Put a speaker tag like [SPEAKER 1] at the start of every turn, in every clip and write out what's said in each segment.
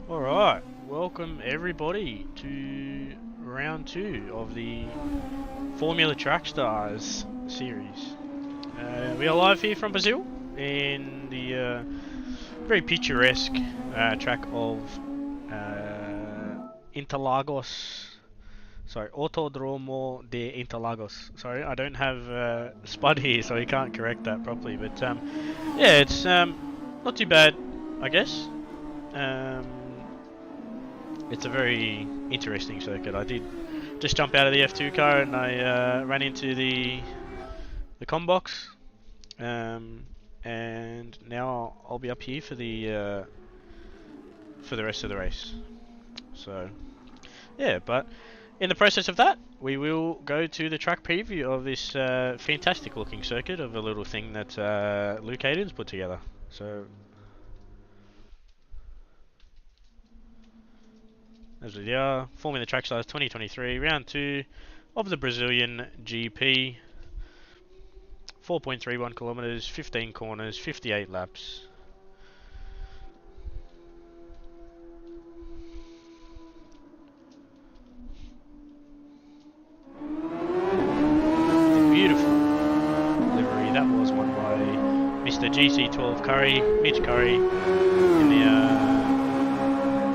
[SPEAKER 1] Alright, welcome everybody to round 2 of the Formula Track Stars series. We are live here from Brazil in the very picturesque track of Interlagos. Sorry, Autodromo de Interlagos. Sorry, I don't have Spud here, so he can't correct that properly. But yeah, it's not too bad, I guess. It's a very interesting circuit. I did just jump out of the F2 car and I ran into the combox, and now I'll be up here for the rest of the race. So yeah, but in the process of that, we will go to the track preview of this fantastic looking circuit of a little thing that Luke Hayden's put together. So as we are, Formula Track Stars 2023, round 2 of the Brazilian GP. 4.31 kilometers, 15 corners, 58 laps. The beautiful livery that was won by Mr. GC12 Curry, Mitch Curry, in the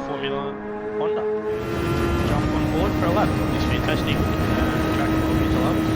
[SPEAKER 1] Formula Honda. Jump on board for a lap of this fantastic track of Interlagos.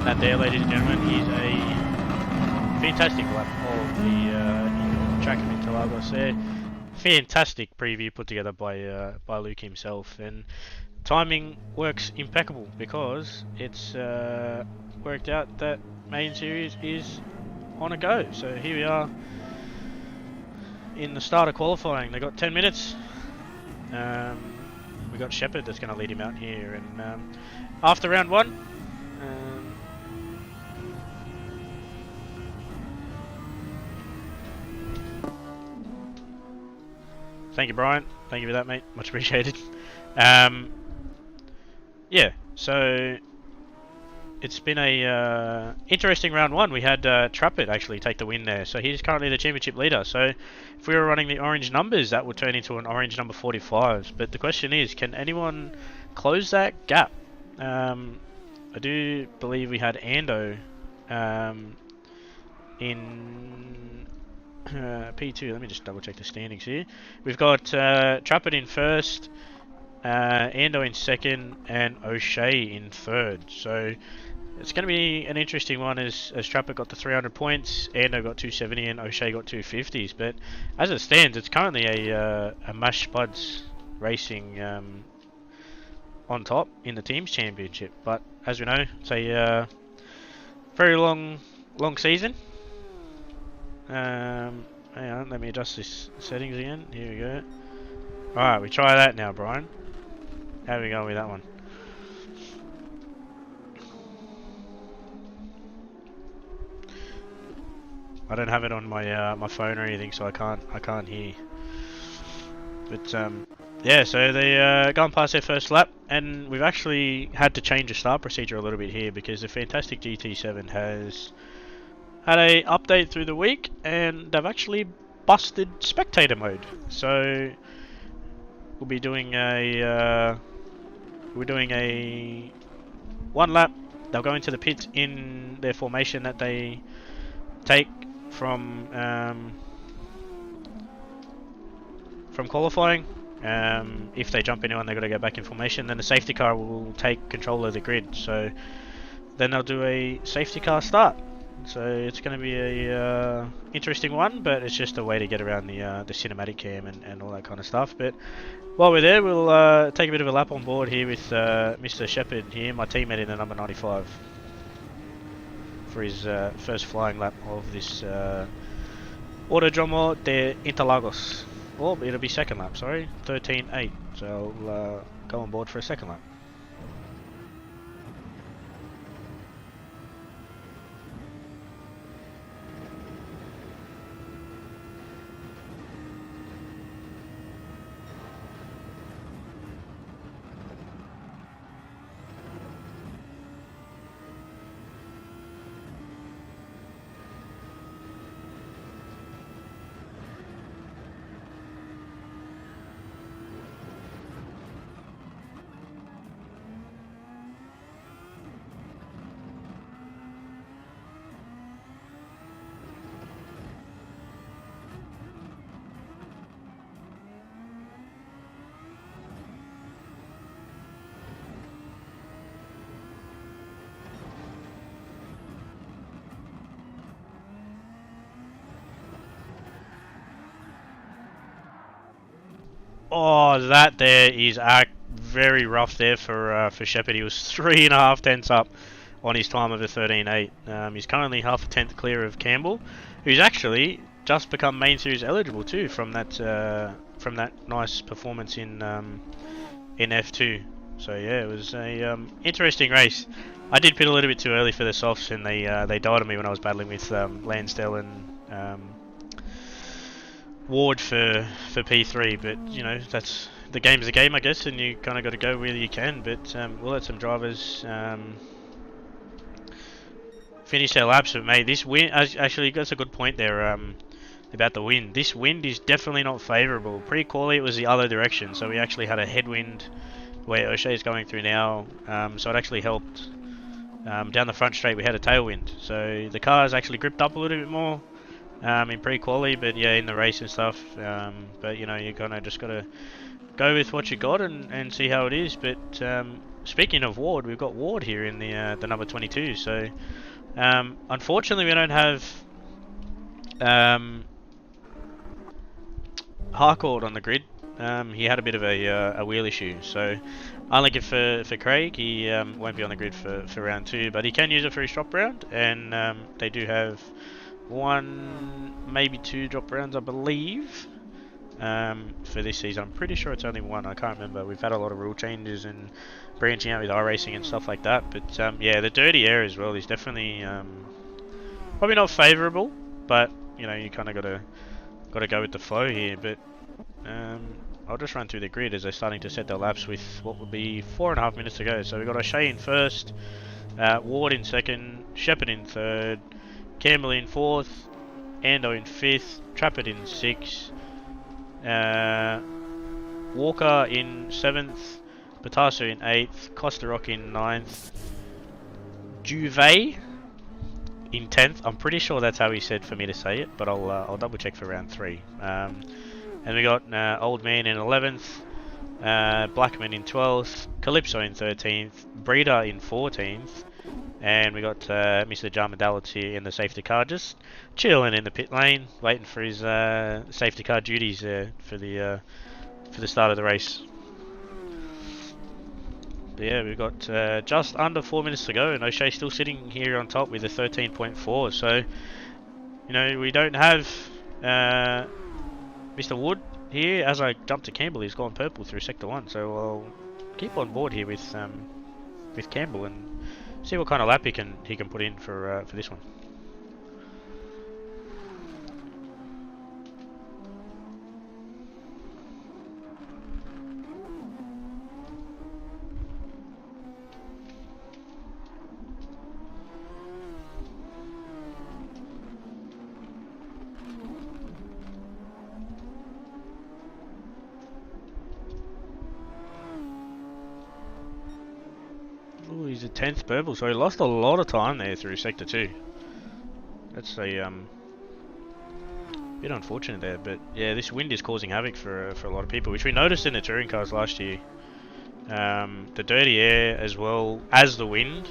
[SPEAKER 1] That there, ladies and gentlemen, is a fantastic lap of the track of Interlagos there. Fantastic preview put together by Luke himself, and timing works impeccable because it's worked out that main series is on a go. So here we are in the start of qualifying. They got 10 minutes. We got Shepherd that's going to lead him out here, and after round 1. Thank you, Brian. Thank you for that, mate. Much appreciated. Yeah, so it's been a interesting round 1. We had Trappett actually take the win there, so he's currently the championship leader. So if we were running the orange numbers, that would turn into an orange number 45. But the question is, can anyone close that gap? I do believe we had Ando in P2. Let me just double check the standings here. We've got Trappett in first, Ando in second, and O'Shea in third. So it's going to be an interesting one as Trappett got the 300 points, Ando got 270, and O'Shea got 250s. But as it stands, it's currently a Mash Spuds Racing on top in the teams championship. But as we know, it's a very long season. Hang on, let me adjust this settings again. Here we go. Alright, we try that now, Brian. How are we going with that one? I don't have it on my my phone or anything, so I can't hear. But yeah, so they gone past their first lap, and we've actually had to change the start procedure a little bit here because the fantastic GT7 has had a update through the week, and they've actually busted spectator mode. So we'll be doing a one lap. They'll go into the pits in their formation that they take from qualifying. If they jump anyone, they've got to go back in formation. Then the safety car will take control of the grid. So then they'll do a safety car start. So it's going to be a interesting one, but it's just a way to get around the cinematic cam and all that kind of stuff. But while we're there, we'll take a bit of a lap on board here with Mr. Shepherd here, my teammate in the number 95, for his first flying lap of this Autodromo de Interlagos. Or it'll be second lap, sorry, 13.8. So I'll go on board for a second lap. Oh, that there is very rough there for Shepherd. He was 3.5 tenths up on his time of a 13.8. He's currently half a tenth clear of Campbell, who's actually just become main series eligible too from that nice performance in F2. So yeah, it was a interesting race. I did pit a little bit too early for the softs, and they died on me when I was battling with Lansdale and Ward for P3, but you know, that's the game's the game, I guess, and you kind of got to go where you can. But we'll let some drivers finish their laps. But mate, this wind, actually, that's a good point there about the wind. This wind is definitely not favourable. Pre-quali it was the other direction, so we actually had a headwind where O'Shea is going through now, so it actually helped. Down the front straight we had a tailwind, so the cars actually gripped up a little bit more in pre-quali, but yeah, in the race and stuff. But you know, you kind of just got to go with what you got and see how it is. But speaking of Ward, we've got Ward here in the number 22. So unfortunately, we don't have Harcourt on the grid. He had a bit of a wheel issue, so unlucky for Craig, he won't be on the grid for round 2, but he can use it for his drop round, and they do have 1, maybe 2 drop rounds, I believe, for this season. I'm pretty sure it's only 1, I can't remember. We've had a lot of rule changes and branching out with iRacing and stuff like that, but yeah, the dirty air as well is definitely probably not favourable, but you know, you kind of got to go with the flow here. But I'll just run through the grid as they're starting to set their laps with what will be 4.5 minutes to go. So we've got O'Shea in first, Ward in second, Shepherd in third, Campbell in fourth, Ando in fifth, Trappett in sixth, Walker in seventh, Batasso in eighth, Costa Rock in ninth, Juve in 10th. I'm pretty sure that's how he said for me to say it, but I'll double check for round 3. And we got Old Man in 11th, Blackman in 12th, Calypso in 13th, Breeder in 14th, and we got Mr. Jarmadalits here in the safety car, just chilling in the pit lane, waiting for his safety car duties for the start of the race. But yeah, we've got just under 4 minutes to go, and O'Shea still sitting here on top with a 13.4. So, you know, we don't have Mr. Wood here. As I jump to Campbell, he's gone purple through Sector 1. So I'll keep on board here with Campbell and see what kind of lap he can put in for this one. Oh, he's a 10th purple, so he lost a lot of time there through sector 2. That's a bit unfortunate there, but yeah, this wind is causing havoc for a lot of people, which we noticed in the touring cars last year. The dirty air as well as the wind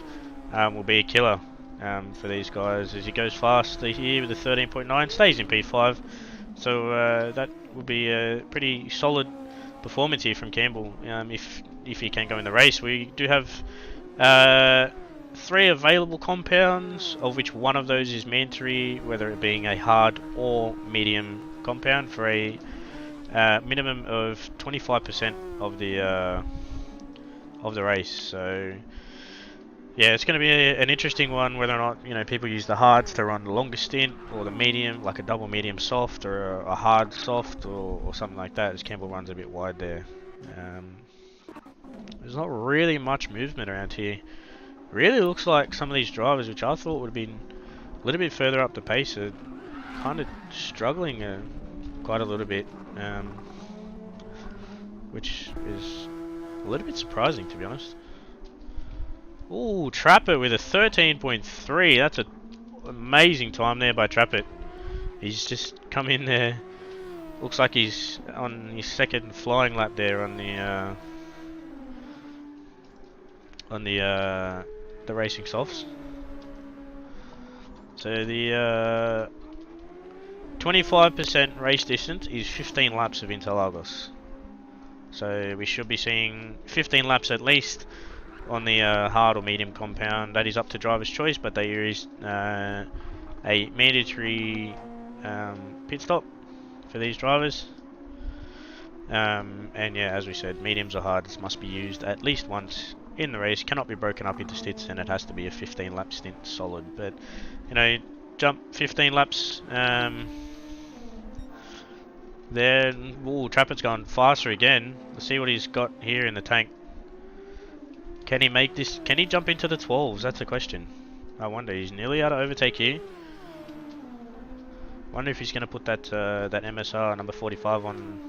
[SPEAKER 1] will be a killer for these guys as he goes fast here with the 13.9, stays in P5, so that will be a pretty solid performance here from Campbell if he can go in the race. We do have 3 available compounds, of which one of those is mandatory, whether it being a hard or medium compound, for a minimum of 25% of the race. So yeah, it's going to be an interesting one, whether or not people use the hards to run the longest stint, or the medium, like a double medium soft, or a hard soft, or something like that, as Campbell runs a bit wide there. There's not really much movement around here. Really looks like some of these drivers, which I thought would have been a little bit further up the pace, are kind of struggling quite a little bit, which is a little bit surprising, to be honest. Ooh, Trappett with a 13.3. That's an amazing time there by Trappett. He's just come in there. Looks like he's on his second flying lap there on the racing softs. So the 25% race distance is 15 laps of Interlagos. So we should be seeing 15 laps at least on the hard or medium compound. That is up to driver's choice, but there is a mandatory pit stop for these drivers. And yeah, as we said, mediums or hards must be used at least once in the race, cannot be broken up into stints, and it has to be a 15 lap stint solid. But jump 15 laps then. Ooh, Trappett's gone faster again. Let's see what he's got here in the tank. Can he make this? Can he jump into the 12s? That's the question. I wonder. He's nearly out of overtake here. Wonder if he's going to put that that MSR number 45 on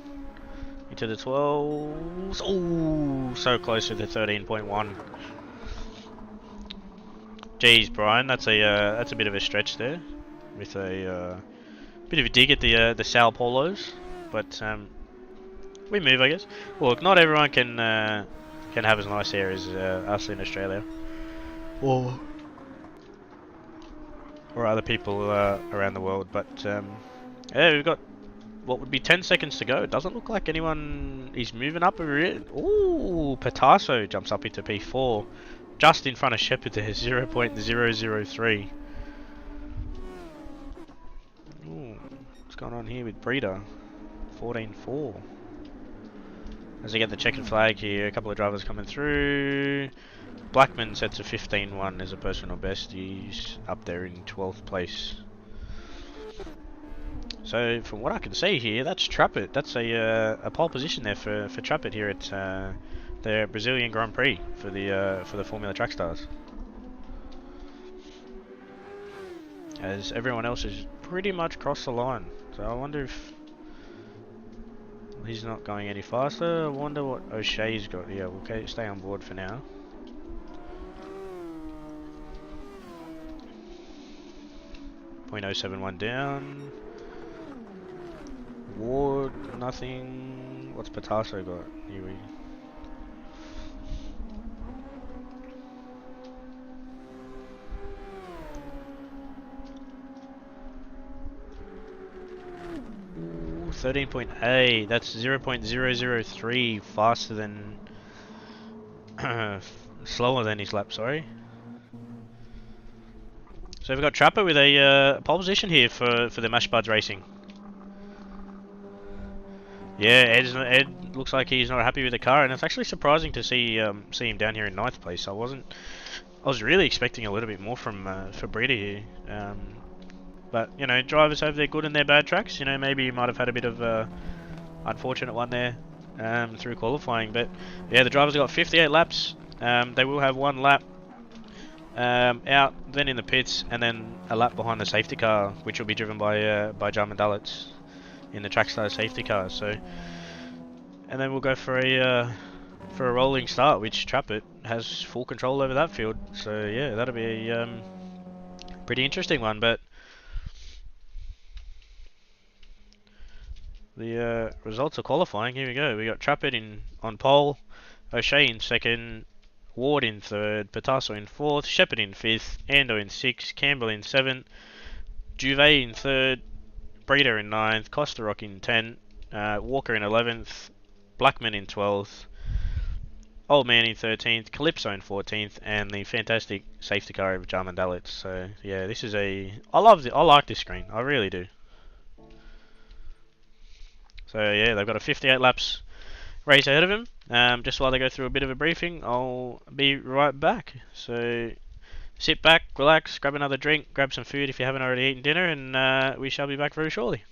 [SPEAKER 1] into the 12s. Oh, so close to the 13.1. Jeez, Brian, that's a bit of a stretch there, with a bit of a dig at the Sao Paulos, but we move, I guess. Well, look, not everyone can have as nice hair as us in Australia, or other people around the world. But yeah, we've got what would be 10 seconds to go. It doesn't look like anyone is moving up a bit. Ooh, Patasso jumps up into P4, just in front of Shepherd there, 0.003. Ooh, what's going on here with Breeder? 14.4. As I get the checkered flag here, a couple of drivers coming through. Blackman sets a 15.1 as a personal best. He's up there in 12th place. So from what I can see here, that's Trappett. That's a pole position there for Trappett here at the Brazilian Grand Prix for the Formula Track Stars. As everyone else has pretty much crossed the line. So I wonder if he's not going any faster. I wonder what O'Shea's got. Yeah, we'll stay on board for now. .071 down. Ward, nothing. What's Patasso got? Here we. Ooh, 13.8. That's 0.003 faster than. Slower than his lap, sorry. So we've got Trappett with a pole position here for the Mash Buds Racing. Yeah, Ed looks like he's not happy with the car, and it's actually surprising to see him down here in 9th place. I was really expecting a little bit more from for Breeder here. But drivers have their good and their bad tracks. Maybe he might have had a bit of unfortunate one there through qualifying. But yeah, the drivers have got 58 laps. They will have one lap out, then in the pits, and then a lap behind the safety car, which will be driven by Jarman Dalitz in the Trackstar safety car. So, and then we'll go for a for a rolling start, which Trappett has full control over that field. So yeah, that'll be a pretty interesting one. But the results of qualifying, here we go. We got Trappett in on pole, O'Shea in second, Ward in third, Patasso in fourth, Shepherd in fifth, Ando in sixth, Campbell in seventh, Juve in third, Breeder in ninth, Costa in 10th, Walker in 11th, Blackman in 12th, Old Man in 13th, Calypso in 14th, and the fantastic safety car of Jarman Dalit. So yeah, this is I like this screen, I really do. So yeah, they've got a 58 laps race ahead of him. Just while they go through a bit of a briefing, I'll be right back. So sit back, relax, grab another drink, grab some food if you haven't already eaten dinner, and we shall be back very shortly.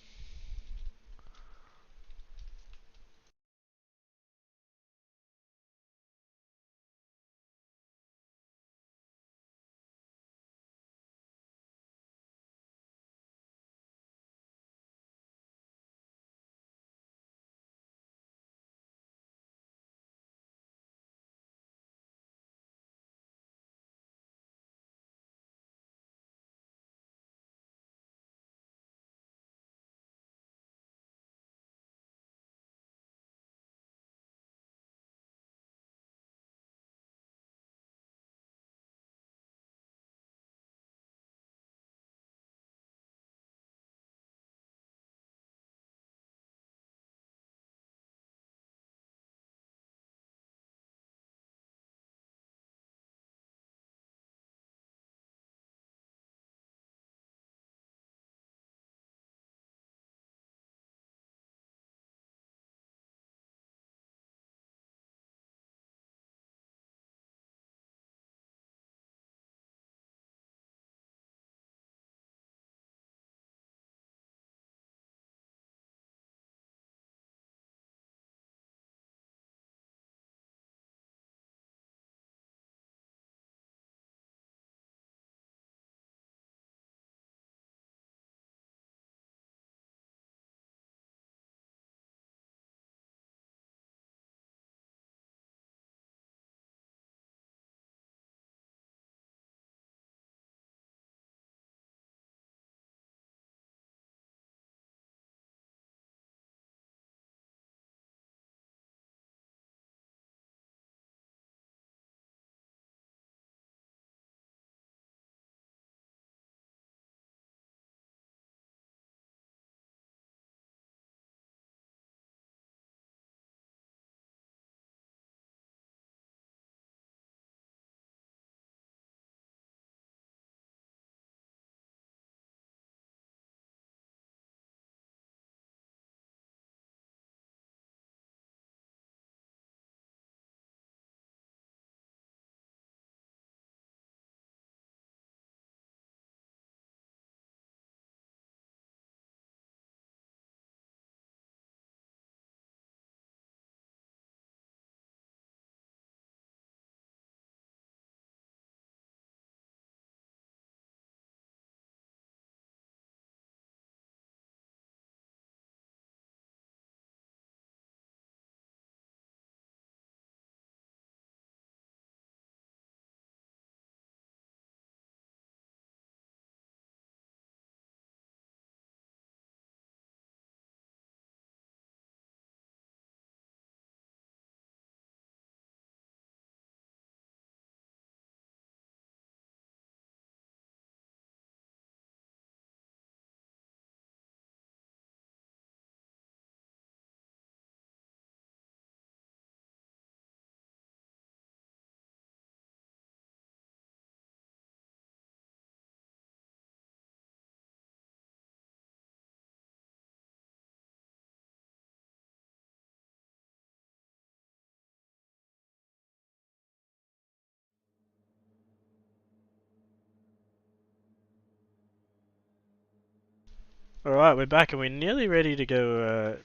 [SPEAKER 1] Alright, we're back and we're nearly ready to go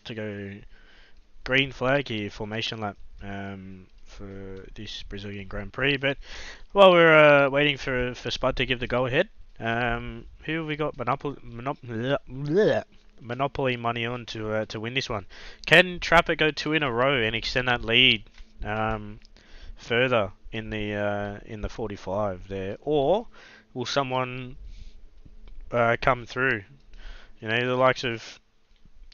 [SPEAKER 1] green flag here, formation lap for this Brazilian Grand Prix. But while we're waiting for Spud to give the go ahead, who have we got Monopoly money on to win this one? Can Trappett go two in a row and extend that lead further in the 45 there, or will someone come through? You know, the likes of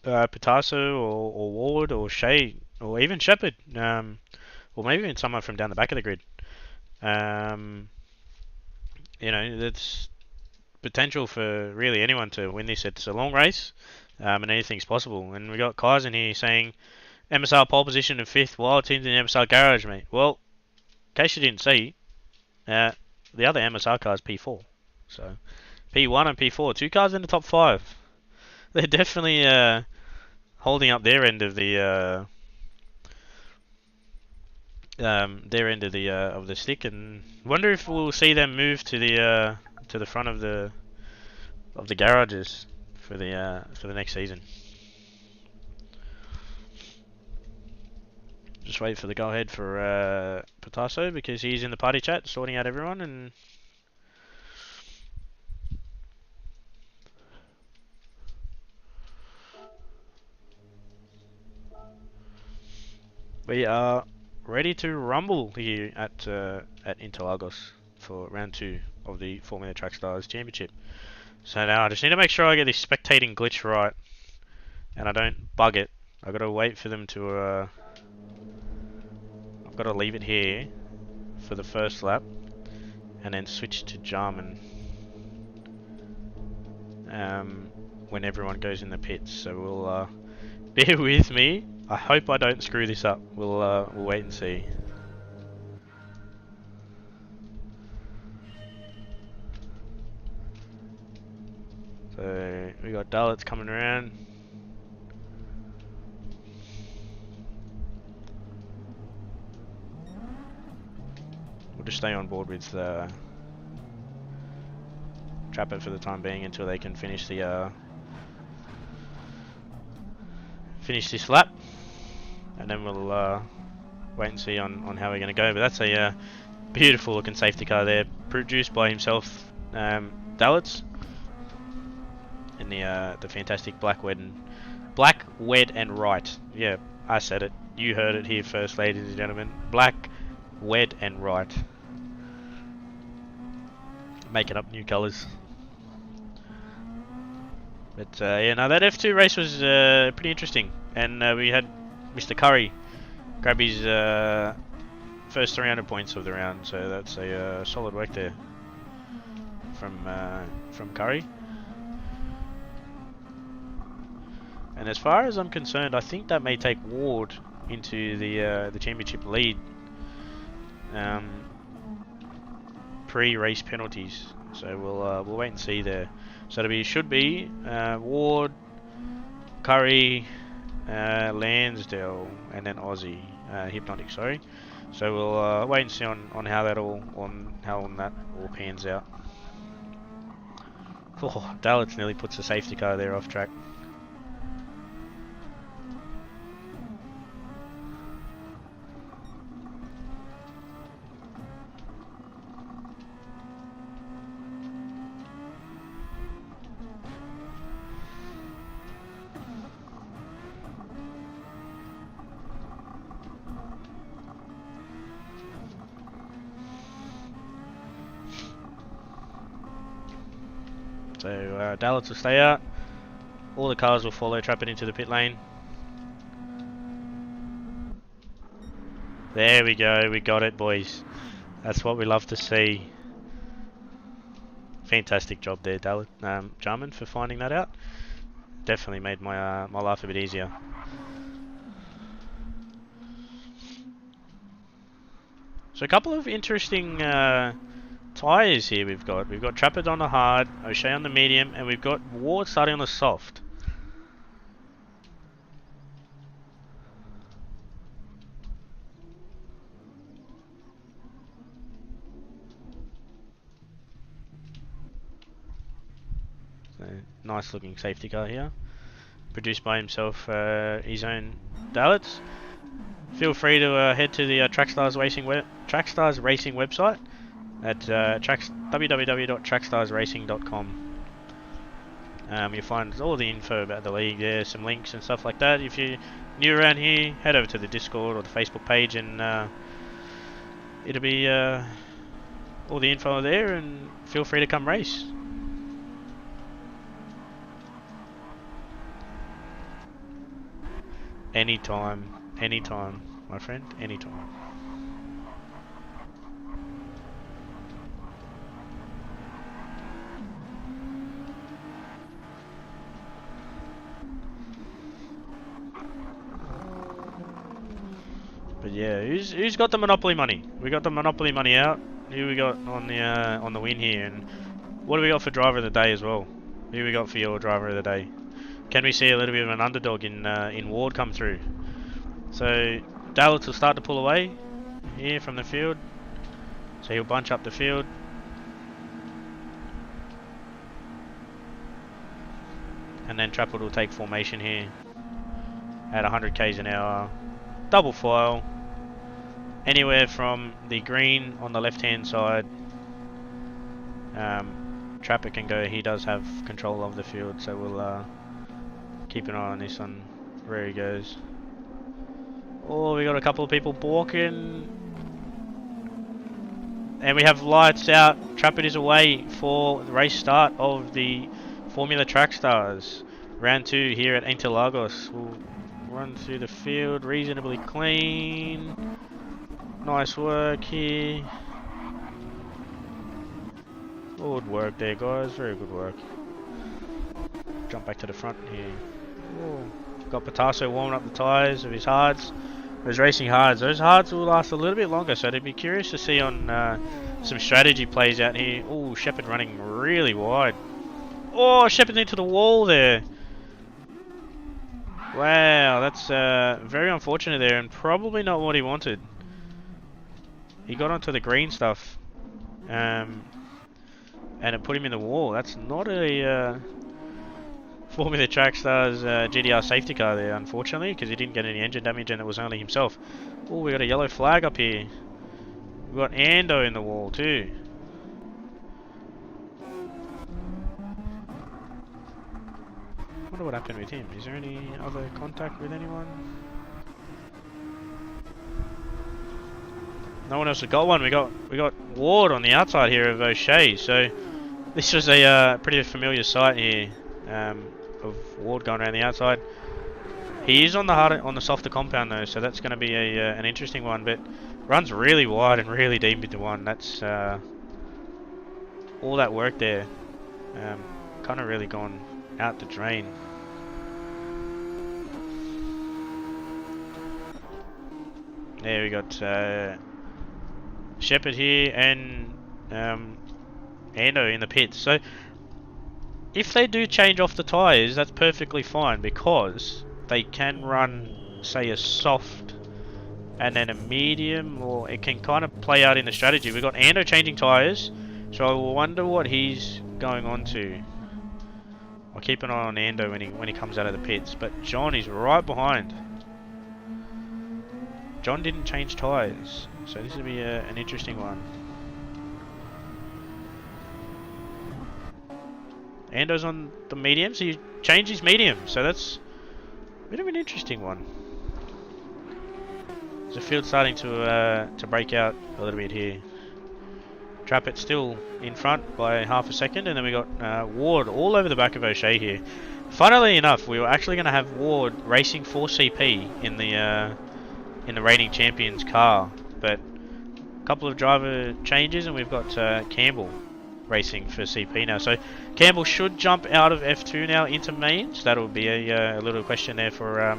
[SPEAKER 1] Pitasso or Ward or Shea or even Shepherd, or maybe even someone from down the back of the grid. You know, that's potential for really anyone to win this. It's a long race, and anything's possible. And we got Kaizen here saying MSR pole position in 5th, Wild Teams in the MSR garage, mate. Well, in case you didn't see, the other MSR car is P4. So, P1 and P4, 2 cars in the top 5. They're definitely holding up their end of the of the stick, and wonder if we'll see them move to the front of the garages for the next season. Just wait for the go ahead for Pitasso because he's in the party chat sorting out everyone. And we are ready to rumble here at Interlagos for round 2 of the Formula Track Stars Championship. So now I just need to make sure I get this spectating glitch right and I don't bug it. I've got to wait for them to I've got to leave it here for the first lap and then switch to Jarman when everyone goes in the pits. So we'll bear with me. I hope I don't screw this up. We'll wait and see. So we got Dullett's coming around. We'll just stay on board with Trappett for the time being until they can finish the finish this lap, and then we'll wait and see on how we're going to go. But that's a beautiful looking safety car there, produced by himself, Dullett's, in the fantastic black, red and right. Yeah, I said it. You heard it here first, ladies and gentlemen. Black, red and right. Making up new colours. But yeah, no, that F2 race was pretty interesting, and we had Mr. Curry grab his first 300 points of the round, so that's a solid work there from Curry. And as far as I'm concerned, I think that may take Ward into the championship lead. Pre-race penalties, so we'll wait and see there. So should be Ward, Curry, Lansdale, and then Aussie, Hypnotic. Sorry. So we'll wait and see on how that all pans out. Oh, Dullett's nearly puts the safety car there off track. So Dullett's will stay out. All the cars will follow Trappett into the pit lane. There we go, we got it, boys. That's what we love to see. Fantastic job there, Jarman, for finding that out. Definitely made my my life a bit easier. So a couple of interesting tyres here we've got. We've got Trappett on the hard, O'Shea on the medium, and we've got Ward starting on the soft. So, nice looking safety car here. Produced by himself, his own Dullett's. Feel free to head to the Trackstars Racing website at www.trackstarsracing.com. You'll find all the info about the league there, some links and stuff like that. If you new around here, head over to the Discord or the Facebook page, and it'll be all the info there, and feel free to come race. Anytime, my friend, anytime. But yeah, who's got the monopoly money? We got the monopoly money out. Who we got on the win here, and what do we got for driver of the day as well? Who we got for your driver of the day? Can we see a little bit of an underdog in Ward come through? So Dallas will start to pull away here from the field. So he'll bunch up the field. And then Trappett will take formation here at 100 k's an hour. Double file. Anywhere from the green on the left hand side. Trappett can go. He does have control of the field, so we'll keep an eye on this one, where he goes. Oh, we got a couple of people balking. And we have lights out. Trappett is away for the race start of the Formula Track Stars. Round 2 here at Interlagos. We'll run through the field reasonably clean. Nice work here. Good work there, guys. Very good work. Jump back to the front here. Ooh. Got Patasso warming up the tyres of his hards. Those racing hards. Those hards will last a little bit longer, so I'd be curious to see on some strategy plays out here. Oh, Shepherd running really wide. Oh, Shepherd into the wall there. Wow, that's very unfortunate there, and probably not what he wanted. He got onto the green stuff, and it put him in the wall. That's not a Formula Track Stars GDR safety car there, unfortunately, because he didn't get any engine damage, and it was only himself. Oh, we got a yellow flag up here. We got Ando in the wall too. I wonder what happened with him. Is there any other contact with anyone? No one else has got one. We got Ward on the outside here of O'Shea. So this was a pretty familiar sight here of Ward going around the outside. He is on the softer compound though, so that's going to be an interesting one. But runs really wide and really deep into one. That's all that work there. Kind of really gone out the drain. There we got Shepherd here and Ando in the pits. So if they do change off the tyres, that's perfectly fine, because they can run, say, a soft and then a medium, or it can kind of play out in the strategy. We've got Ando changing tyres, so I wonder what he's going on to. I'll keep an eye on Ando when he comes out of the pits, but John is right behind. John didn't change tyres, so this will be an interesting one. Ando's on the medium, so he changed his medium, so that's a bit of an interesting one. The field's starting to break out a little bit here. Trappett still in front by half a second, and then we got Ward all over the back of O'Shea here. Funnily enough, we were actually going to have Ward racing for CP in the reigning champions car, but a couple of driver changes, and we've got Campbell racing for CP now. So Campbell should jump out of F2 now into mains. That'll be a little question there for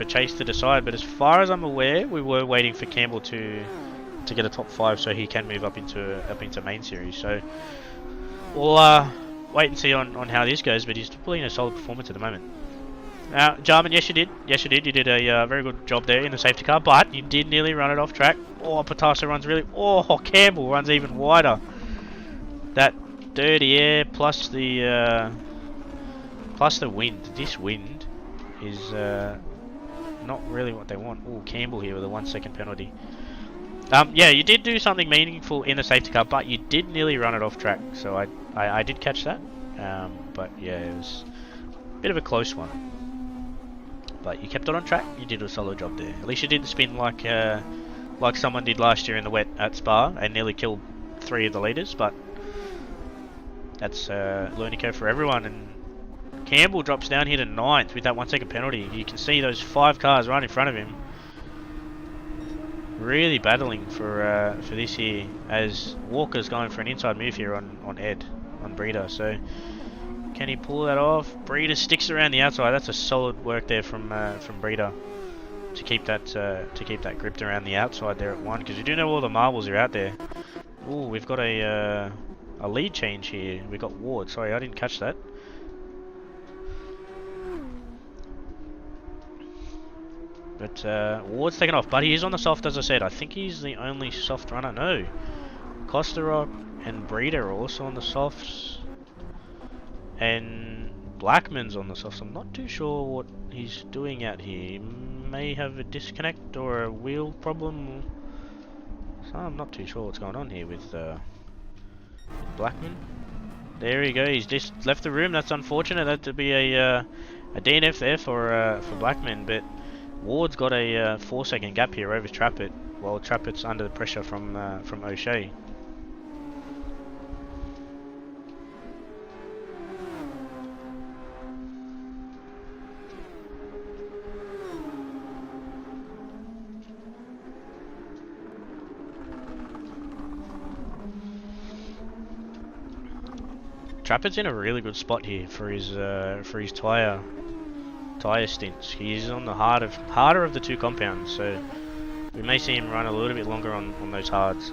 [SPEAKER 1] Chase to decide. But as far as I'm aware, we were waiting for Campbell to get a top 5 so he can move up into main series. So we'll wait and see on how this goes. But he's pulling a solid performance at the moment. Jarman, yes you did. You did a very good job there in the safety car, but you did nearly run it off track. Oh, Patasso runs really... Oh, Campbell runs even wider. That dirty air plus the wind. This wind is not really what they want. Oh, Campbell here with a 1 second penalty. Yeah, you did do something meaningful in the safety car, but you did nearly run it off track. So I did catch that. But yeah, it was a bit of a close one. but you kept it on track. You did a solid job there. At least you didn't spin like someone did last year in the wet at Spa and nearly killed 3 of the leaders. But that's learning curve for everyone. And Campbell drops down here to 9th with that 1 second penalty. You can see those 5 cars right in front of him, really battling for this here, as Walker's going for an inside move here on Breeder. So can he pull that off? Breeder sticks around the outside. That's a solid work there from Breeder to keep that gripped around the outside there at 1, because you do know all the marbles are out there. Oh, we've got a lead change here. We got Ward. Sorry, I didn't catch that. But Ward's taken off, but he is on the soft, as I said. I think he's the only soft runner. No, Kosterok and Breeder are also on the softs, and Blackman's on the softs. I'm not too sure what he's doing out here. He may have a disconnect or a wheel problem. So I'm not too sure what's going on here with Blackman. There we go. He's just left the room. That's unfortunate. That to be a DNF there for Blackman, but Ward's got a 4 second gap here over Trappett, while Trappett's under the pressure from O'Shea. Trappett's in a really good spot here for his tyre stints. He's on the harder of the 2 compounds, so we may see him run a little bit longer on those hards.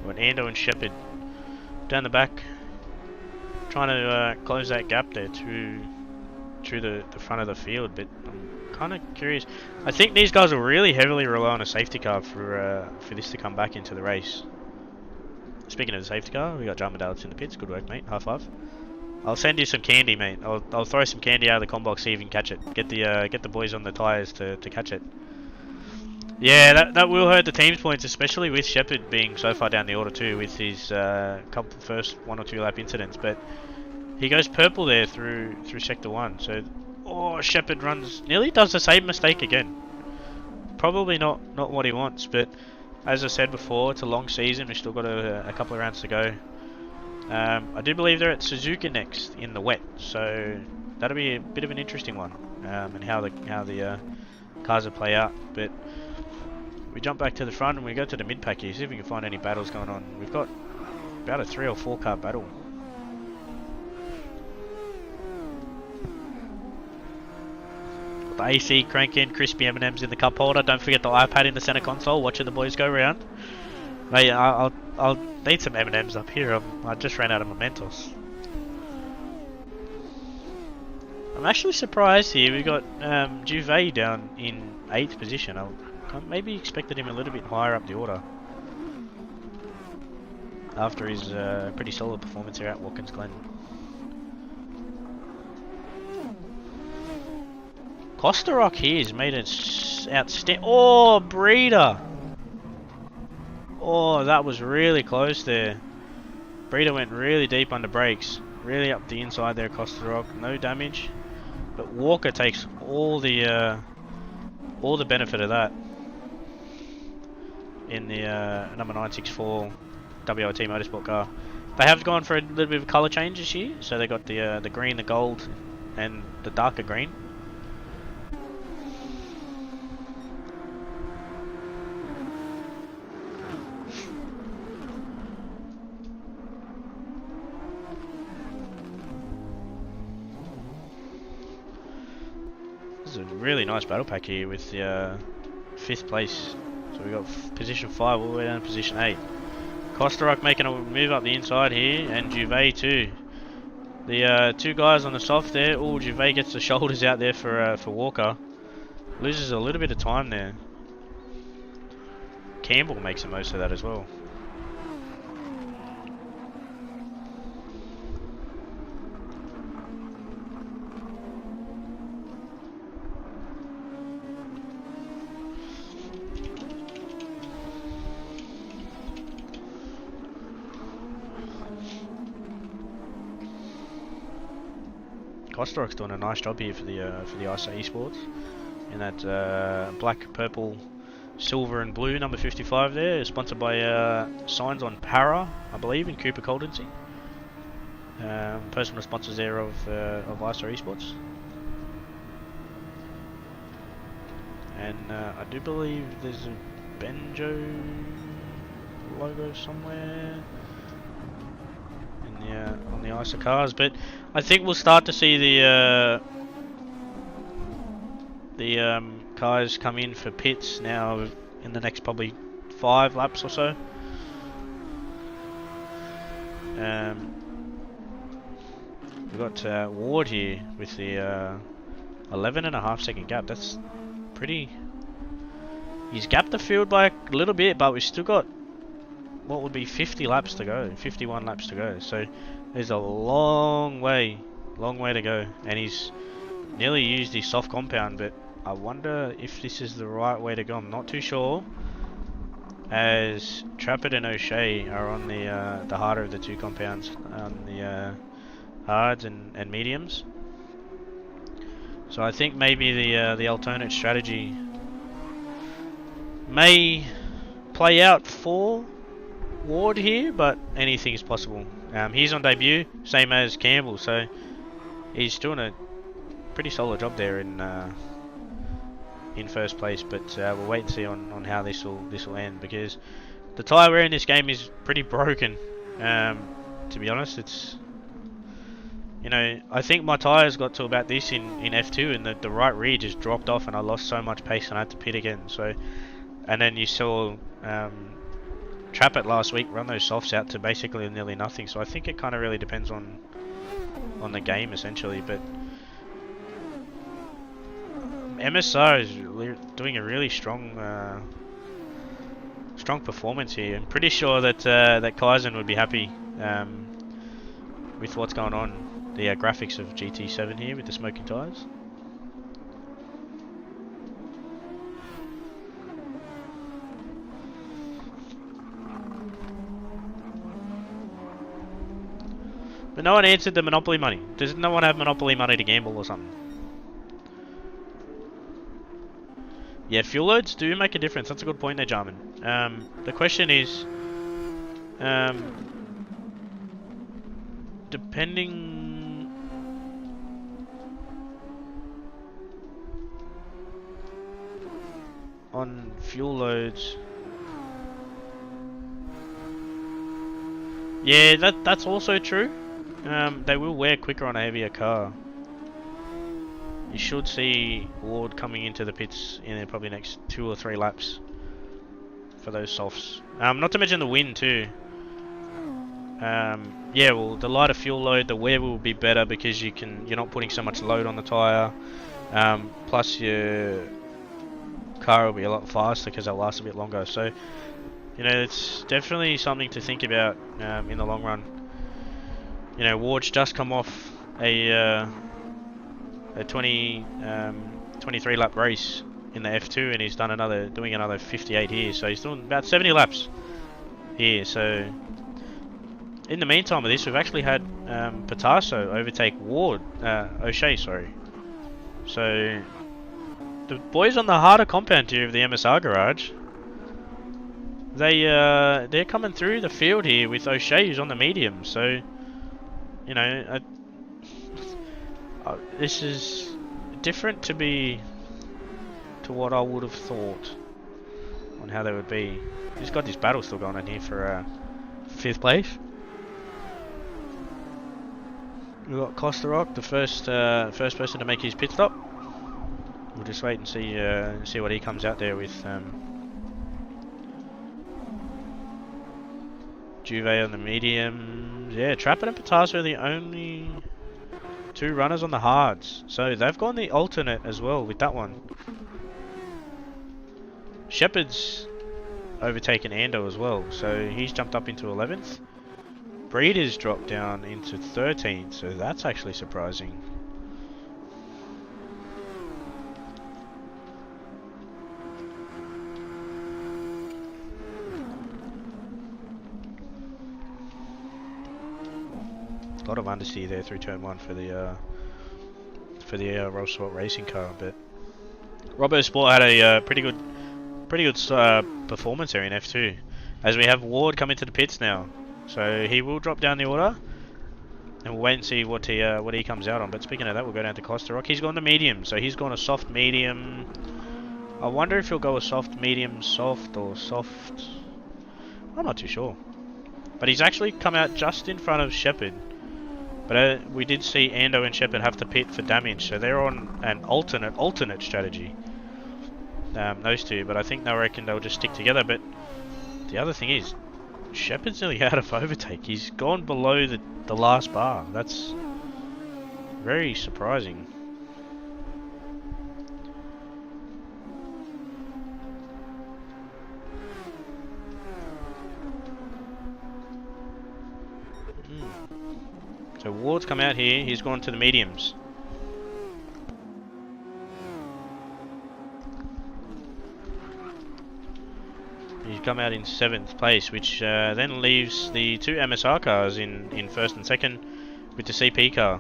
[SPEAKER 1] Got Ando and Shepherd down the back, trying to close that gap there through the front of the field, but I'm kind of curious. I think these guys will really heavily rely on a safety car for this to come back into the race. Speaking of the safety car, we got John Medallics in the pits. Good work, mate. High five. I'll send you some candy, mate. I'll throw some candy out of the combox, see if you can catch it. Get the boys on the tyres to catch it. Yeah, that will hurt the team's points, especially with Shepherd being so far down the order too, with his first 1 or 2 lap incidents. But he goes purple there through sector 1. So, Shepherd nearly does the same mistake again. Probably not what he wants, but as I said before, it's a long season. We've still got a couple of rounds to go. I do believe they're at Suzuka next in the wet, so that'll be a bit of an interesting one, and how the cars will play out. But we jump back to the front and we go to the mid pack here, see if we can find any battles going on. We've got about a 3 or 4 car battle. The AC cranking, crispy M&Ms in the cup holder. Don't forget the iPad in the center console, watching the boys go around. Mate, I'll need some M&Ms up here. I just ran out of Mementos. I'm actually surprised here. We've got Juve down in 8th position. I maybe expected him a little bit higher up the order after his pretty solid performance here at Watkins Glen. Kosterok here has made an outstanding... Oh, Breeder! Oh, that was really close there. Breeder went really deep under brakes. Really up the inside there, Kosterok. No damage. But Walker takes all the benefit of that in the number 964 WIT Motorsport car. They have gone for a little bit of colour change this year. So they got the green, the gold, and the darker green. A really nice battle pack here with the 5th place. So we got position 5 all the way down to position 8. Kosterok making a move up the inside here, and Juve too. The 2 guys on the soft there. Oh, Juve gets the shoulders out there for Walker. Loses a little bit of time there. Campbell makes the most of that as well. Kostorok's doing a nice job here for the ISA Esports in that black, purple, silver and blue number 55 there, sponsored by Signs on Para, I believe, in Cooper Coldency. Personal sponsors there of ISA Esports. And I do believe there's a Benjo logo somewhere on the ISA cars, but I think we'll start to see the cars come in for pits now in the next probably 5 laps or so. We've got Ward here with the 11.5 second gap. That's pretty. He's gapped the field by a little bit, but we've still got what would be 50 laps to go, 51 laps to go. So there's a long way to go, and he's nearly used his soft compound. But I wonder if this is the right way to go. I'm not too sure, as Trappett and O'Shea are on the harder of the two compounds, on the hards and mediums. So I think maybe the alternate strategy may play out for Ward here, but anything is possible. He's on debut, same as Campbell, so he's doing a pretty solid job there in first place. But we'll wait and see on how this will end, because the tyre wear in this game is pretty broken. To be honest, it's, you know, I think my tyres got to about this in F2, and the right rear just dropped off, and I lost so much pace and I had to pit again. So, and then you saw Trappett last week run those softs out to basically nearly nothing. So I think it kind of really depends on the game essentially. But MSR is doing a really strong performance here. I'm pretty sure that that Kaizen would be happy with what's going on. The graphics of GT7 here with the smoking tyres. But no one answered the Monopoly money. Does no one have Monopoly money to gamble or something? Yeah, fuel loads do make a difference. That's a good point there, Jarman. The question is, depending on fuel loads. Yeah, that's also true. They will wear quicker on a heavier car. You should see Ward coming into the pits in the probably next 2 or 3 laps for those softs. Not to mention the wind too. Yeah, well, the lighter fuel load, the wear will be better because you're not putting so much load on the tyre. Plus your car will be a lot faster because it'll last a bit longer. So, you know, it's definitely something to think about in the long run. You know, Ward's just come off a 23 lap race in the F2, and he's doing another 58 here. So he's doing about 70 laps here. So in the meantime of this, we've actually had Patasso overtake Ward, O'Shea, sorry. So the boys on the harder compound here of the MSR garage, they're coming through the field here with O'Shea, who's on the medium. So, you know, this is different to what I would have thought on how they would be. He's got this battle still going on here for 5th place. We've got Kostorok, the first person to make his pit stop. We'll just wait and see what he comes out there with. Juve on the mediums. Yeah, Trappett and Patasso are the only 2 runners on the hards. So they've gone the alternate as well with that one. Shepard's overtaken Ando as well, so he's jumped up into 11th. Breeder's dropped down into 13th, so that's actually surprising. A lot of understeer there through turn 1 for the for the Roll Sport racing car. But Robbo Sport had a pretty good performance there in F2. As we have Ward come into the pits now, so he will drop down the order, and we'll wait and see what he comes out on. But speaking of that, we'll go down to Costa Rock. He's gone to medium, so he's gone a soft medium. I wonder if he'll go a soft medium, soft or soft. I'm not too sure. But he's actually come out just in front of Shepherd. But we did see Ando and Shepherd have to pit for damage, so they're on an alternate strategy. Those two, but I think they reckon they'll just stick together. But the other thing is, Shepherd's nearly out of overtake. He's gone below the last bar. That's very surprising. So Ward's come out here, he's gone to the mediums. He's come out in 7th place, which then leaves the two MSR cars in 1st and 2nd with the CP car.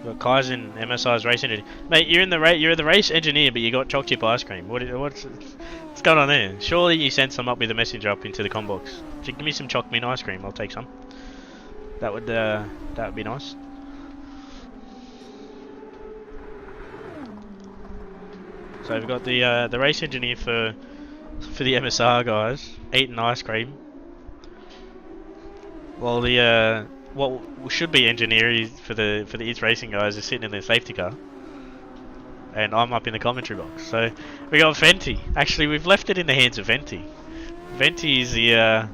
[SPEAKER 1] Got Kaizen, MSR's race engineer. Mate, you're the race engineer, but you got choc chip ice cream. What's going on there? Surely you sent some up with a messenger up into the com box. Give me some choc mint ice cream. I'll take some. That would be nice. So we've got the race engineer for the MSR guys eating ice cream, while the what should be engineer for the It's Racing guys is sitting in their safety car, and I'm up in the commentary box. So we got Venti. Actually, we've left it in the hands of Venti. Venti is the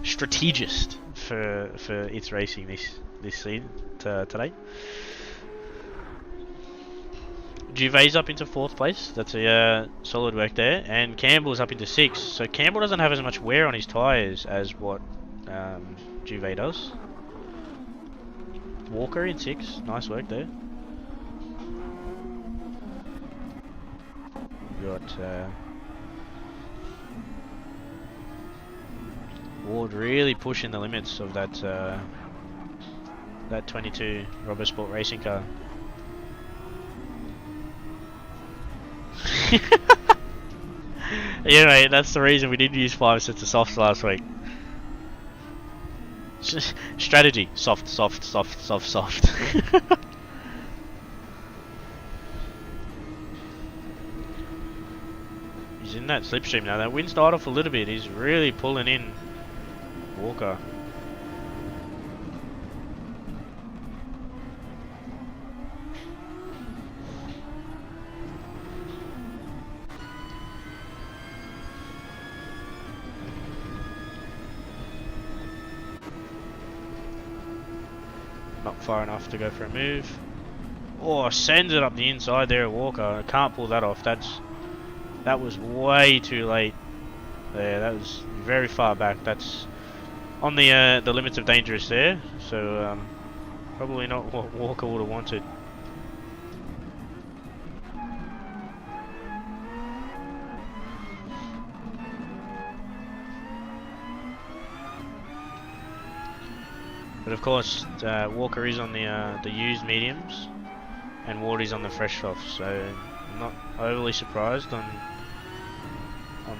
[SPEAKER 1] strategist for It's Racing this season today. Juve's up into 4th place. That's a solid work there, and Campbell's up into 6th. So Campbell doesn't have as much wear on his tyres as what Juve does. Walker in 6th. Nice work there. We've got Ward really pushing the limits of that 22 Robbo Sport racing car. Yeah, mate, that's the reason we did use 5 sets of softs last week. Strategy: soft. He's in that slipstream now. That wind's died off a little bit. He's really pulling in Walker. Not far enough to go for a move. Oh, sends it up the inside there at Walker. I can't pull that off. That was way too late. There, that was very far back. That's on the limits of dangerous there. So probably not what Walker would have wanted. But of course, Walker is on the used mediums, and Ward is on the fresh softs. So I'm not overly surprised on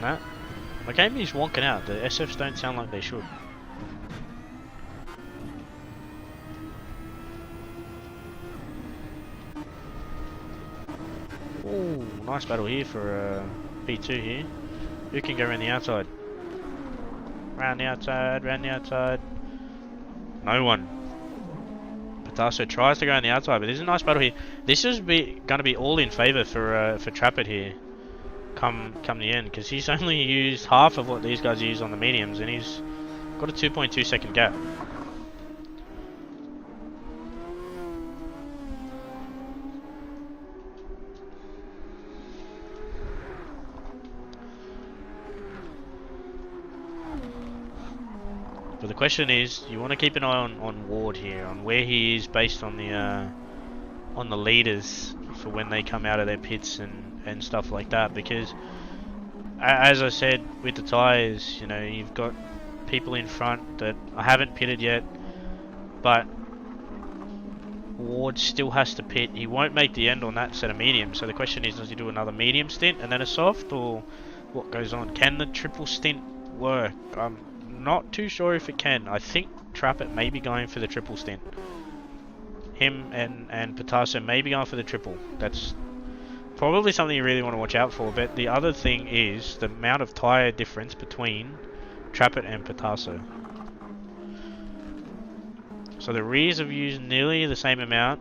[SPEAKER 1] that. My game is wonking out. The SFs don't sound like they should. Ooh, nice battle here for P2 here. Who can go around the outside? Round the outside, round the outside. No one. Patasso tries to go on the outside, but there's a nice battle here. This is going to be all in favour for Trappett here. Come the end, because he's only used half of what these guys use on the mediums, and he's got a 2.2 second gap. But the question is, you want to keep an eye on Ward here, on where he is based on the leaders for when they come out of their pits and and stuff like that, because as I said with the tyres, you know, you've got people in front that I haven't pitted yet, but Ward still has to pit. He won't make the end on that set of mediums, so the question is, does he do another medium stint and then a soft, or what goes on? Can the triple stint work? I'm not too sure if it can. I think Trappett may be going for the triple stint. Him and Picasso may be going for the triple. That's probably something you really want to watch out for. But the other thing is the amount of tyre difference between Trappett and Picasso. So the rears have used nearly the same amount,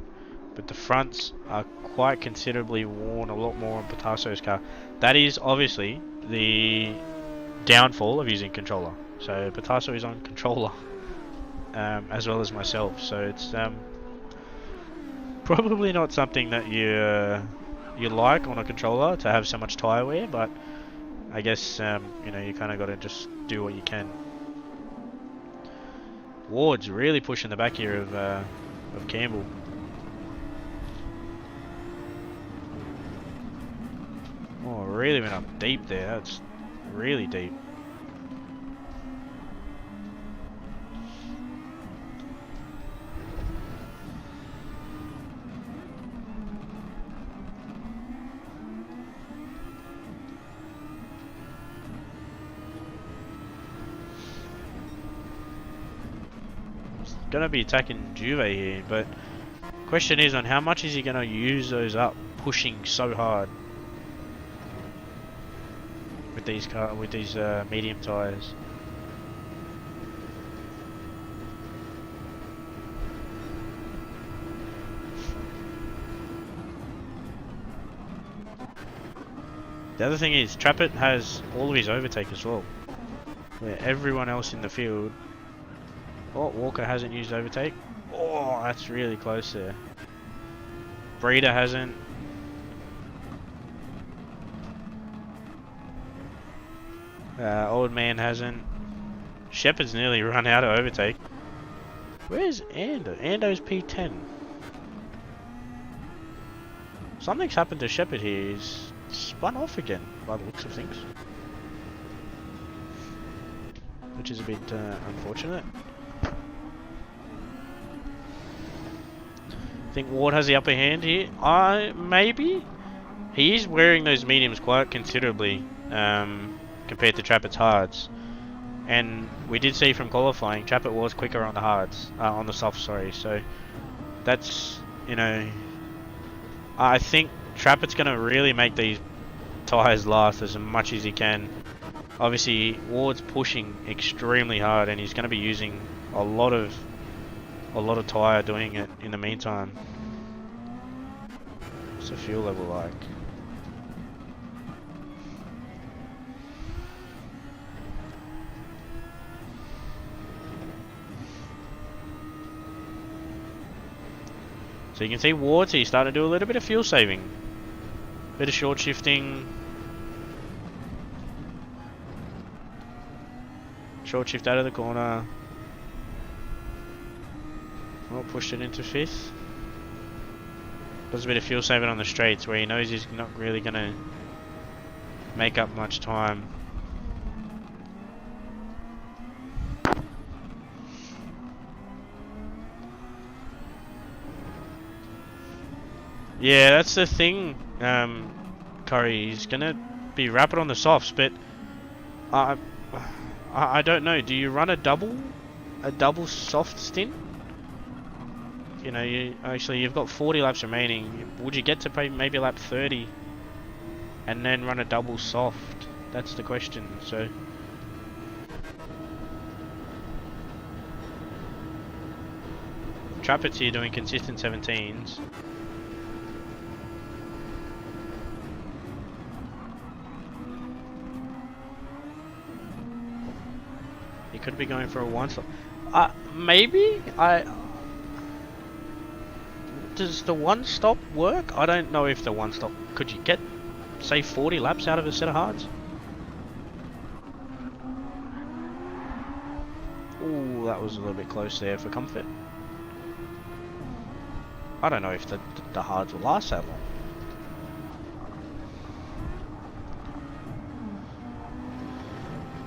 [SPEAKER 1] but the fronts are quite considerably worn, a lot more on Pitasso's car. That is obviously the downfall of using controller. So Picasso is on controller, as well as myself. So it's probably not something that you like on a controller, to have so much tyre wear, but I guess you know, you kind of got to just do what you can. Ward's really pushing the back here of Campbell. Oh, really went up deep there. That's really deep. Gonna be attacking Juve here, but question is on how much is he gonna use those up, pushing so hard with these medium tyres. The other thing is Trappett has all of his overtake as well, where everyone else in the field. Oh, Walker hasn't used overtake. Oh, that's really close there. Breeder hasn't. Old man hasn't. Shepard's nearly run out of overtake. Where's Ando? Ando's P10. Something's happened to Shepard here. He's spun off again, by the looks of things. Which is a bit unfortunate. I think Ward has the upper hand here. Maybe. He is wearing those mediums quite considerably compared to Trappett's hards. And we did see from qualifying, Trappett was quicker on the hards, on the softs, sorry. So that's, you know, I think Trappett's going to really make these tyres last as much as he can. Obviously, Ward's pushing extremely hard, and he's going to be using a lot of tyre doing it in the meantime. What's the fuel level like? So you can see Ward's here starting to do a little bit of fuel saving. Bit of short shifting. Short shift out of the corner. Oh, pushed it into fifth. Does a bit of fuel saving on the straights where he knows he's not really going to make up much time. Yeah, that's the thing, Curry. He's going to be rapid on the softs, but I don't know. Do you run a double soft stint? You know, you've got 40 laps remaining. Would you get to maybe lap 30 and then run a double soft? That's the question. So Trappett's here doing consistent 17s. He could be going for a one stop. Maybe does the one stop work? I don't know if the one stop. Could you get, say, 40 laps out of a set of hards? Ooh, that was a little bit close there for comfort. I don't know if the hards will last that long.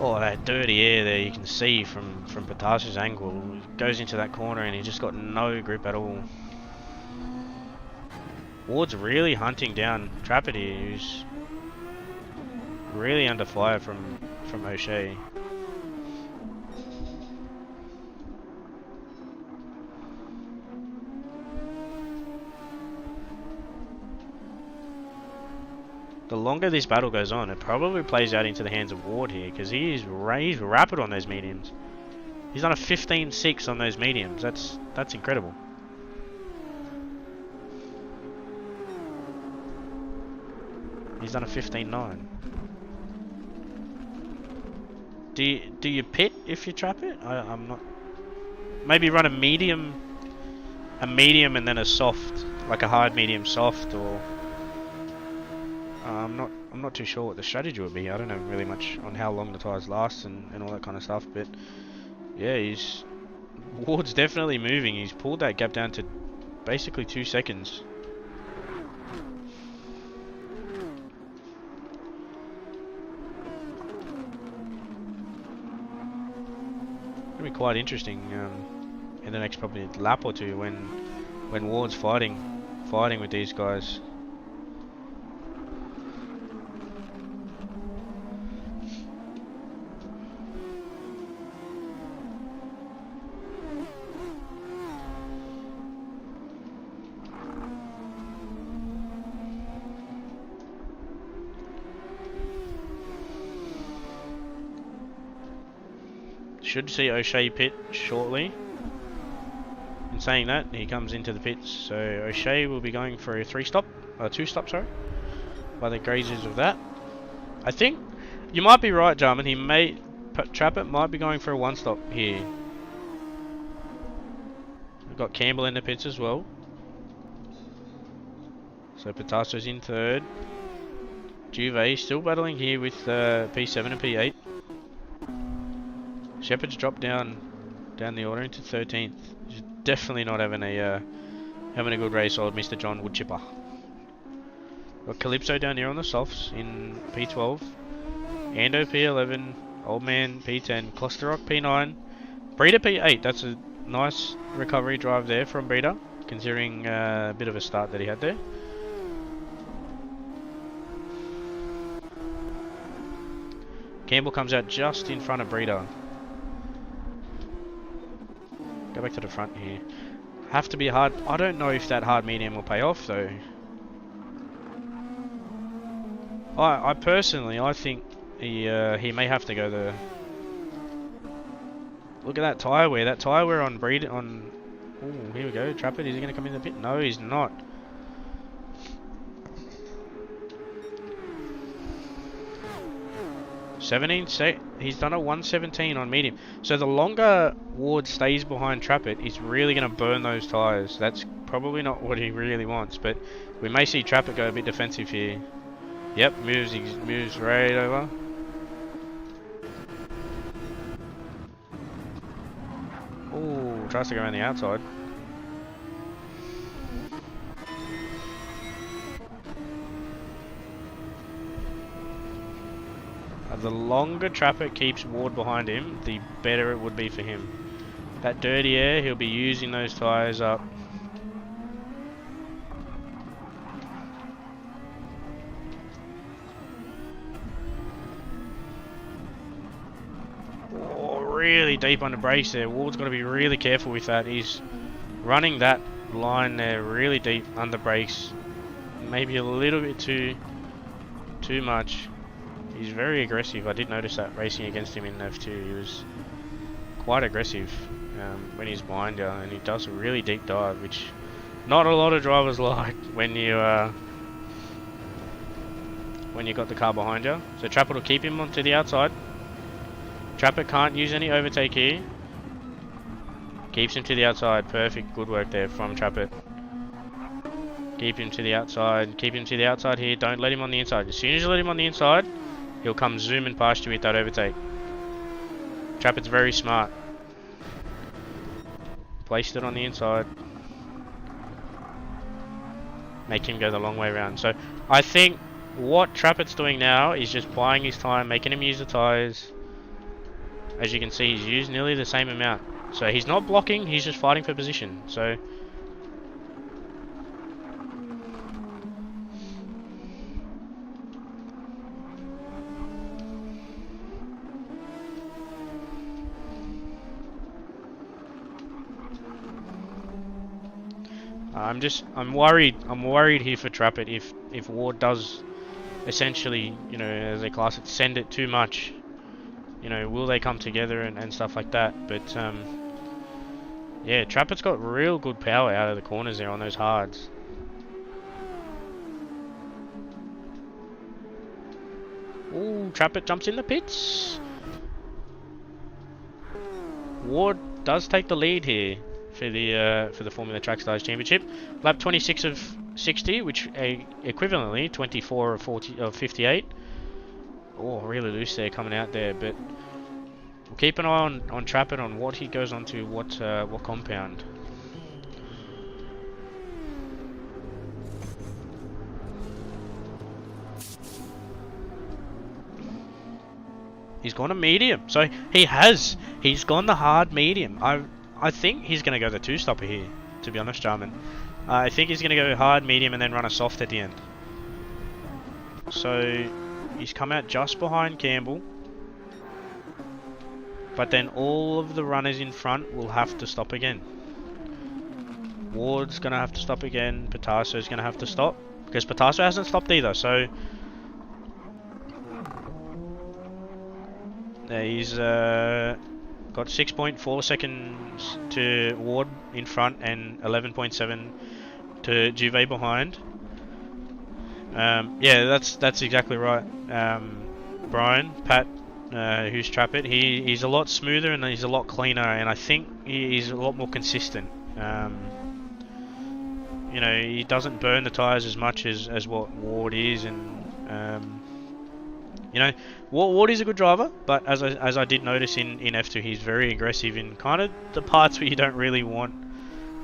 [SPEAKER 1] Oh, that dirty air there you can see from Patas's angle. It goes into that corner and he just got no grip at all. Ward's really hunting down Trappett here, who's really under fire from O'Shea. The longer this battle goes on, it probably plays out into the hands of Ward here, because he's rapid on those mediums. He's done a 15.6 on those mediums. That's incredible. He's done a 15.9. Do you pit if you trap it? I'm not. Maybe run a medium and then a soft, like a hard medium soft, or I'm not too sure what the strategy would be. I don't know really much on how long the tyres last and all that kind of stuff, but yeah, Ward's definitely moving. He's pulled that gap down to basically 2 seconds. It'll be quite interesting in the next probably lap or two when Ward's fighting with these guys. Should see O'Shea pit shortly. In saying that, he comes into the pits, so O'Shea will be going for a 2 stop, sorry, by the grazes of that. I think you might be right, Jarman. Trappett might be going for a 1 stop here. We've got Campbell in the pits as well. So Pitasso's in 3rd. Juve still battling here with P7 and P8. Shepherd's dropped down the order into 13th. He's definitely not having a good race, old Mr. John Woodchipper. Got Calypso down here on the softs in P12. Ando P11. Old Man P10. Klosterrock P9. Breeder P8. That's a nice recovery drive there from Breeder, considering a bit of a start that he had there. Campbell comes out just in front of Breeder. Go back to the front here. Have to be hard. I don't know if that hard medium will pay off though. I personally, I think he may have to go the. Look at that tyre wear. That tyre wear on Breed on. Oh, here we go. Trappett. Is he going to come in the pit? No, he's not. He's done a 117 on medium. So the longer Ward stays behind Trappett, he's really going to burn those tyres. That's probably not what he really wants, but we may see Trappett go a bit defensive here. Yep, moves right over. Oh, tries to go around the outside. The longer Trappett keeps Ward behind him, the better it would be for him. That dirty air, he'll be using those tyres up. Oh, really deep under brakes there. Ward's got to be really careful with that. He's running that line there really deep under brakes. Maybe a little bit too much. He's very aggressive. I did notice that racing against him in F2. He was quite aggressive when he's behind you, and he does a really deep dive, which not a lot of drivers like when you got the car behind you. So Trappett will keep him onto the outside. Trappett can't use any overtake here. Keeps him to the outside. Perfect. Good work there from Trappett. Keep him to the outside. Keep him to the outside here. Don't let him on the inside. As soon as you let him on the inside, he'll come zooming past you with that overtake. Trappett's very smart. Placed it on the inside. Make him go the long way around. So I think what Trappett's doing now is just buying his time, making him use the tyres, As you can see, he's used nearly the same amount. So he's not blocking, he's just fighting for position. So I'm worried here for Trappett if Ward does essentially, you know, as they class it, send it too much. You know, will they come together and stuff like that? But yeah, Trappett's got real good power out of the corners there on those hards. Ooh, Trappett jumps in the pits. Ward does take the lead here for the Formula Track Stars Championship. Lap 26 of 60, which equivalently 24 of 40 of 58. Oh, really loose there coming out there, but we'll keep an eye on Trappett on what he goes on to, what compound. He's gone a medium, so he's gone the hard medium. I think he's gonna go the two-stopper here, to be honest, Jarman. I think he's gonna go hard, medium, and then run a soft at the end. So he's come out just behind Campbell, but then all of the runners in front will have to stop again. Ward's gonna have to stop again. Pitasso's gonna have to stop because Pitasso hasn't stopped either. So he's got 6.4 seconds to Ward in front and 11.7 to Juve behind. Yeah, that's exactly right. Brian, Pat, who's Trappett, he's a lot smoother and he's a lot cleaner, and I think he's a lot more consistent. You know, he doesn't burn the tyres as much as what Ward is, and you know, Ward is a good driver, but as I did notice in F2, he's very aggressive in kind of the parts where you don't really want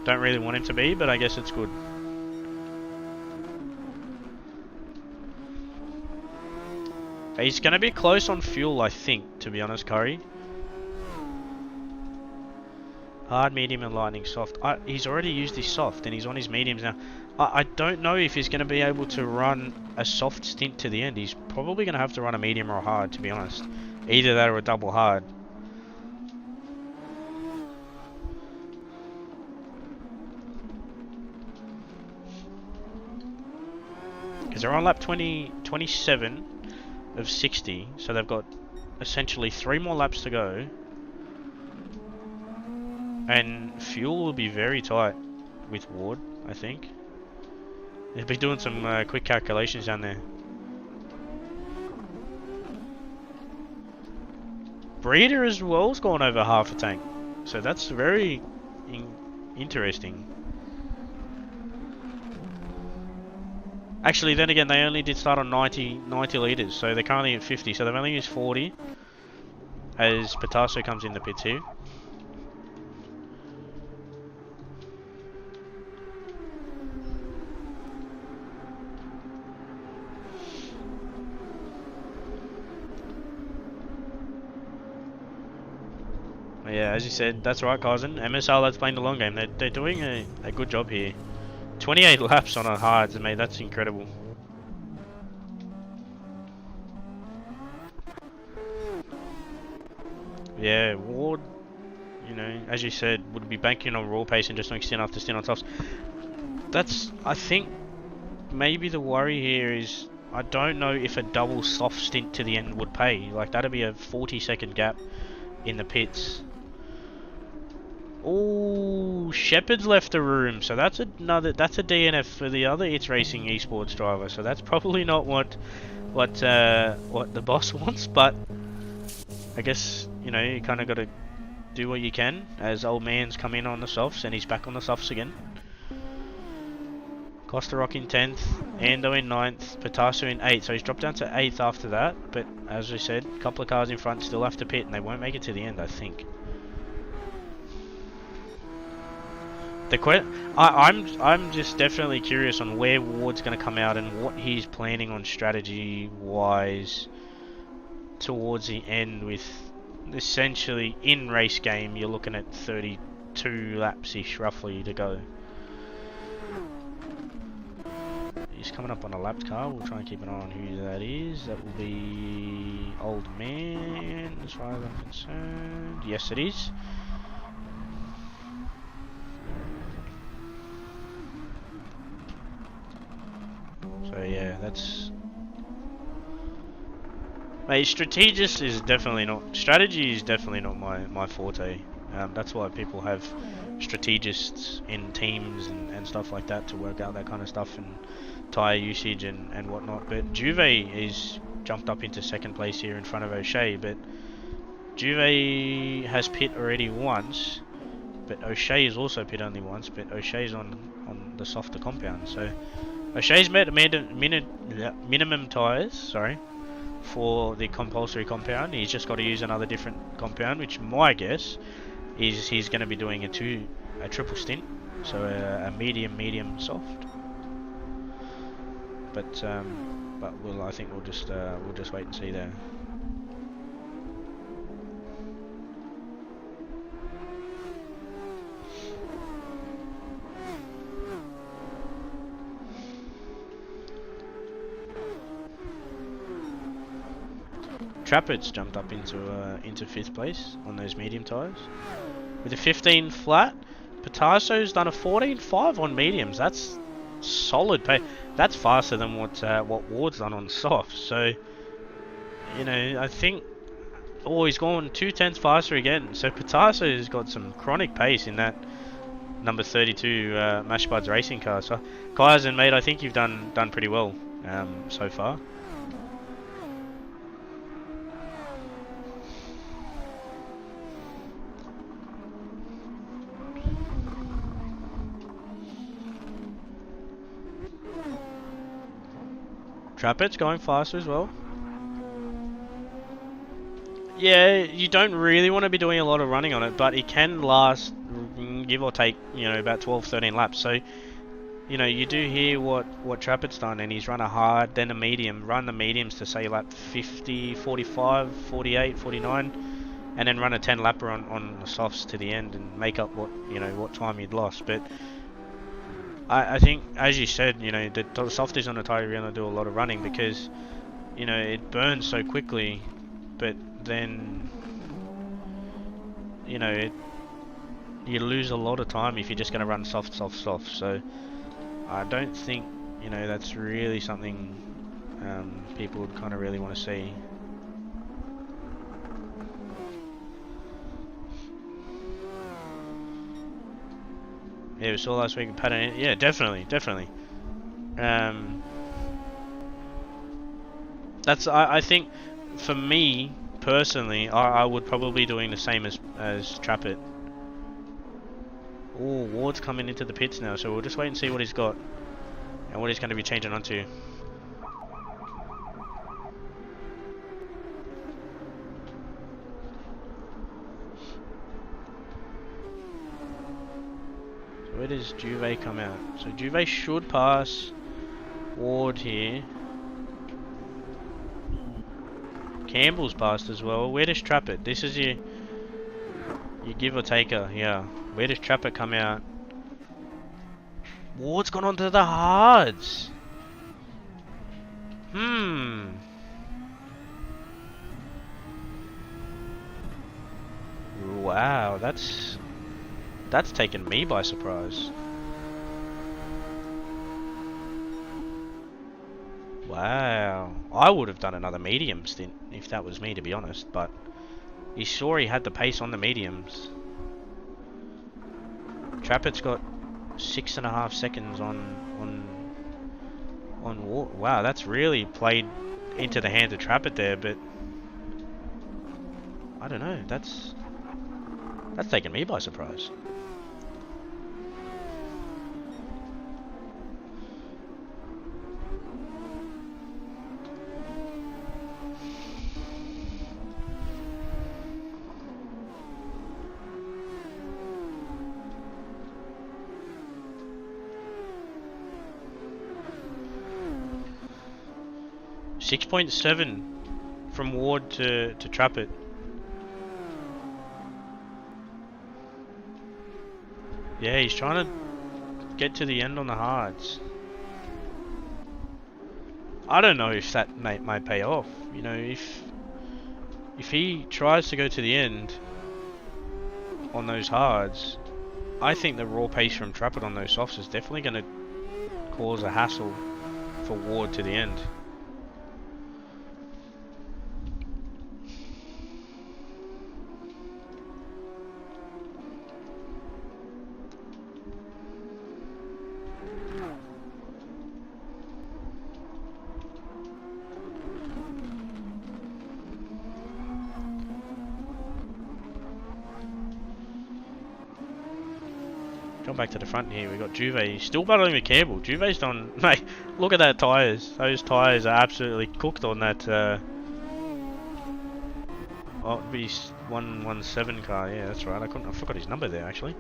[SPEAKER 1] him to be, but I guess it's good. He's going to be close on fuel, I think, to be honest, Curry. Hard, medium, and lightning soft. He's already used his soft, and he's on his mediums now. I don't know if he's going to be able to run a soft stint to the end. He's probably going to have to run a medium or a hard, to be honest. Either that or a double hard. Because they're on lap 27 of 60, so they've got essentially 3 more laps to go. And fuel will be very tight with Ward, I think. He'll be doing some quick calculations down there. Breeder as well's gone over half a tank, so that's very interesting. Actually, then again, they only did start on 90 litres, so they're currently at 50, so they've only used 40 as Pitasso comes in the pits here. Yeah, as you said, that's right, cousin. MSR, that's playing the long game. They're doing a good job here. 28 laps on a hards, mate, that's incredible. Yeah, Ward, you know, as you said, would be banking on raw pace and just doing stint after stint on tops. That's, I think, maybe the worry here is, I don't know if a double soft stint to the end would pay. Like, that'd be a 40-second gap in the pits. Oh, Shepard's left the room, so that's a DNF for the other It's Racing esports driver. So that's probably not what the boss wants, but I guess, you know, you kind of got to do what you can as old man's come in on the softs and he's back on the softs again. Costa Rock in 10th, Ando in 9th, Pitasso in 8th, so he's dropped down to 8th after that, but as I said, a couple of cars in front still have to pit and they won't make it to the end, I think. I'm just definitely curious on where Ward's going to come out and what he's planning on strategy wise towards the end with essentially in race game you're looking at 32 laps-ish roughly to go. He's coming up on a lapped car. We'll try and keep an eye on who that is. That will be Old Man, as far as I'm concerned. Yes, it is. So yeah, that's... Mate, strategy is definitely not my forte. That's why people have strategists in teams and stuff like that to work out that kind of stuff and tyre usage and whatnot. But Juve is jumped up into second place here in front of O'Shea, but Juve has pit already once, but O'Shea is also pit only once, but O'Shea's on the softer compound. So O'Shea's met minimum tyres, sorry, for the compulsory compound. He's just got to use another different compound, which my guess is he's going to be doing a triple stint, so a medium soft. But I think we'll just wait and see there. Trappett's jumped up into fifth place on those medium tyres with a 15 flat. Pitasso's done a 14.5 on mediums. That's solid pace. That's faster than what Ward's done on soft. So, you know, I think... Oh, he's gone 2/10 faster again. So Pitasso's got some chronic pace in that number 32 Mashbuds racing car. So, Kaizen, mate, I think you've done pretty well so far. Trappett's going faster as well. Yeah, you don't really want to be doing a lot of running on it, but it can last, give or take, you know, about 12-13 laps. So, you know, you do hear what Trappett's done, and he's run a hard, then a medium, run the mediums to say lap 50, 45, 48, 49, and then run a 10 lapper on the softs to the end and make up what time you'd lost. But I think, as you said, you know, the softies on the tyre really do a lot of running because, you know, it burns so quickly, but then, you know, you lose a lot of time if you're just going to run soft. So I don't think, you know, that's really something people would kind of really want to see. Yeah, we saw last week in pattern. Yeah, definitely. That's I think for me personally, I would probably be doing the same as Trappett. Oh, Ward's coming into the pits now, so we'll just wait and see what he's got and what he's going to be changing onto. Where does Juve come out? So Juve should pass Ward here. Campbell's passed as well. Where does Trappett? This is your give or taker, yeah. Where does Trappett come out? Ward's gone onto the hards. Wow, that's taken me by surprise. Wow. I would have done another medium stint if that was me, to be honest, but he saw he had the pace on the mediums. Trappett's got 6.5 seconds on Ward. Wow, that's really played into the hands of Trappett there, but I don't know, that's taken me by surprise. .7 from Ward to Trappett. Yeah, he's trying to get to the end on the hards. I don't know if that might pay off. You know, if he tries to go to the end on those hards, I think the raw pace from Trappett on those softs is definitely going to cause a hassle for Ward to the end. Come back to the front here. We got Juve still battling with Campbell. Juve's done. Mate, look at that tyres. Those tyres are absolutely cooked on that. Oh, it'd be 117 car. Yeah, that's right. I forgot his number there actually.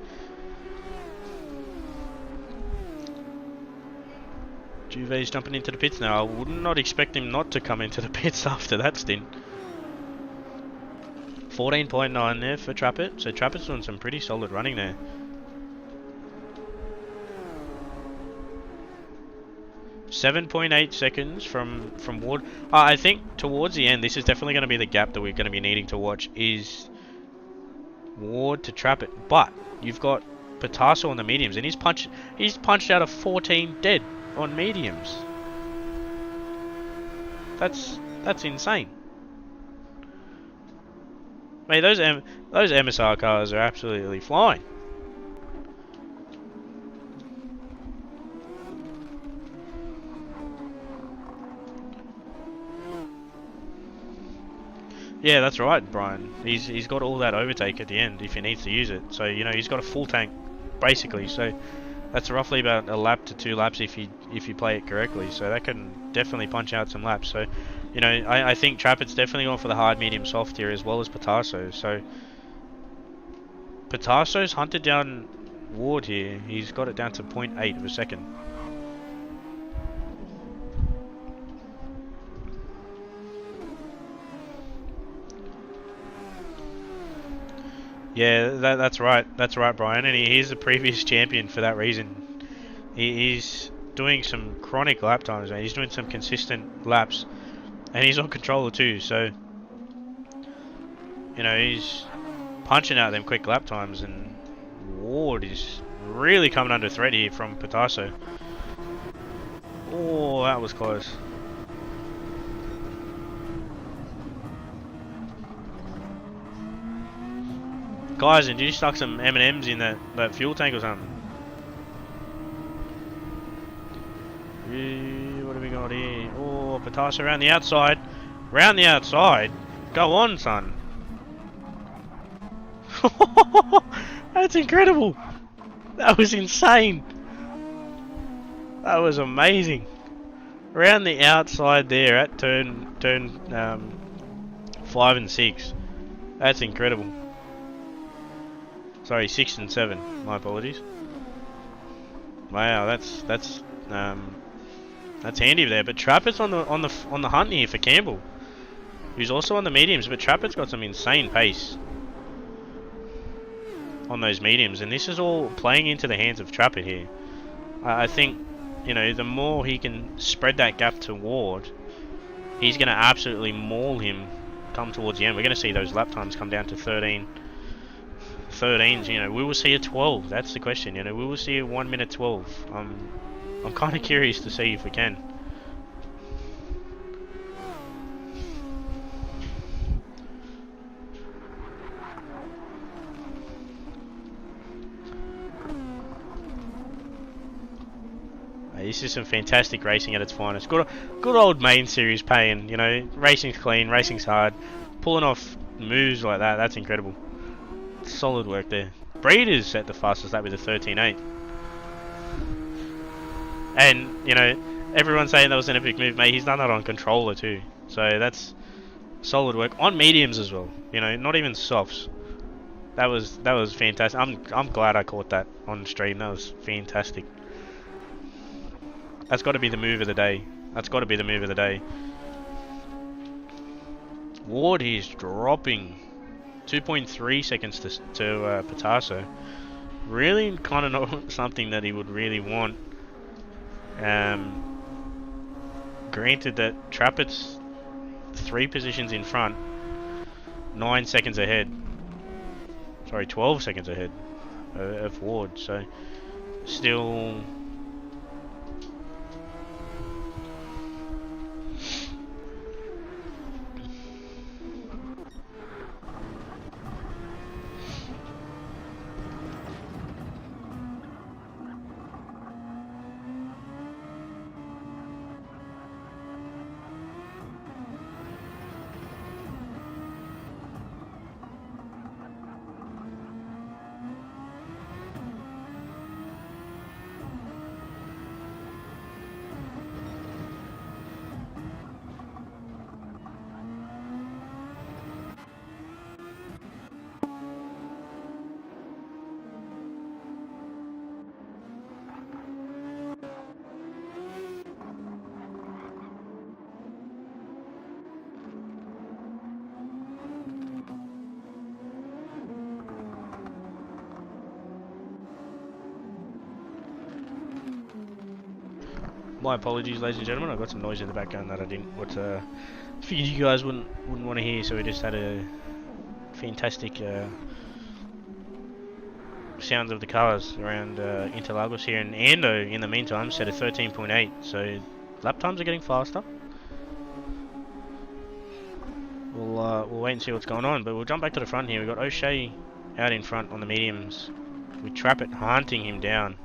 [SPEAKER 1] Juve's jumping into the pits now. I would not expect him not to come into the pits after that stint. 14.9 there for Trappett. So Trappett's doing some pretty solid running there. 7.8 seconds from Ward. I think towards the end, this is definitely going to be the gap that we're going to be needing to watch, is Ward to Trappett. But you've got Patasso on the mediums, and he's punched out of 14 dead on mediums. That's insane. Mate, those MSR cars are absolutely flying. Yeah, that's right, Brian. He's got all that overtake at the end if he needs to use it. So you know he's got a full tank, basically. So that's roughly about a lap to 2 laps if you play it correctly. So that can definitely punch out some laps. So you know I think Trappett's definitely going for the hard, medium, soft here as well as Patasso. So Patasso's hunted down Ward here. He's got it down to 0.8 of a second. Yeah, that's right. That's right, Brian. And he's a previous champion for that reason. He's doing some chronic lap times, man. He's doing some consistent laps, and he's on controller too. So, you know, he's punching out them quick lap times, and Ward is really coming under threat here from Patasso. Oh, that was close. Guys, did you stuck some M&Ms in that fuel tank or something? What have we got here? Oh, Patasso around the outside. Round the outside? Go on, son. That's incredible. That was insane. That was amazing. Round the outside there at turn 5 and 6. That's incredible. Sorry, 6 and 7. My apologies. Wow, that's handy there. But Trappett's on the hunt here for Campbell, who's also on the mediums. But Trappett's got some insane pace on those mediums, and this is all playing into the hands of Trappett here. I think, you know, the more he can spread that gap to Ward, he's going to absolutely maul him come towards the end. We're going to see those lap times come down to 13s. You know, we will see a 12. That's the question. You know, we will see a 1 minute 12. I'm kind of curious to see if we can. This is some fantastic racing at its finest. Good old main series paying. You know, racing's clean, racing's hard. Pulling off moves like that, that's incredible. Solid work there. Breeder's set the fastest lap with a 13.8. And, you know, everyone's saying that was an epic move, mate. He's done that on controller too. So that's solid work. On mediums as well. You know, not even softs. That was fantastic. I'm glad I caught that on stream. That was fantastic. That's got to be the move of the day. That's got to be the move of the day. Ward is dropping 2.3 seconds to Patasso. really kind of not something that he would really want. Granted that Trappett's 3 positions in front, 9 seconds ahead. Sorry, 12 seconds ahead of Ward. So still. My apologies, ladies and gentlemen. I got some noise in the background that I didn't. Figured you guys wouldn't want to hear, so we just had a fantastic sounds of the cars around Interlagos here. And Ando, in the meantime, set a 13.8. So lap times are getting faster. We'll wait and see what's going on, but we'll jump back to the front here. We've got O'Shea out in front on the mediums, with Trappett hunting him down.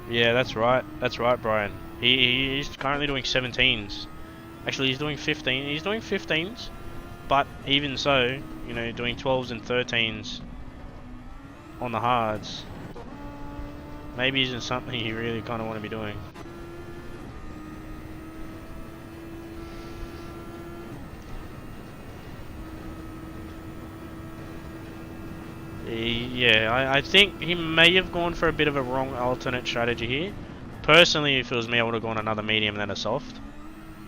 [SPEAKER 1] Yeah, that's right. That's right, Brian. He's currently doing 17s. Actually, he's doing 15. He's doing 15s, but even so, you know, doing 12s and 13s on the hards maybe isn't something you really kind of want to be doing. Yeah, I think he may have gone for a bit of a wrong alternate strategy here. Personally, if it was me, I would have gone another medium than a soft.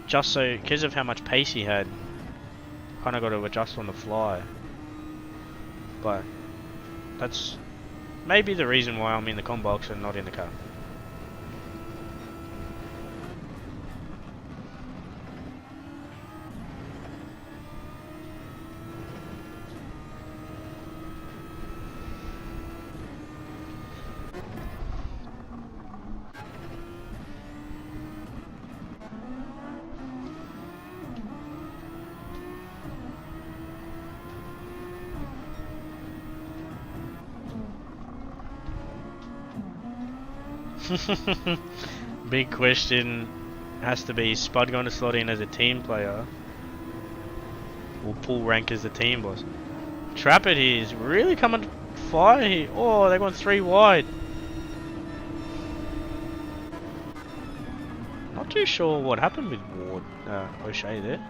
[SPEAKER 1] Just so, because of how much pace he had, kind of got to adjust on the fly. But that's maybe the reason why I'm in the com box and not in the car. Big question has to be, is Spud going to slot in as a team player or pull rank as the team boss? Trappett is really coming fire here. Oh, they're going 3 wide. Not too sure what happened with Ward, O'Shea there.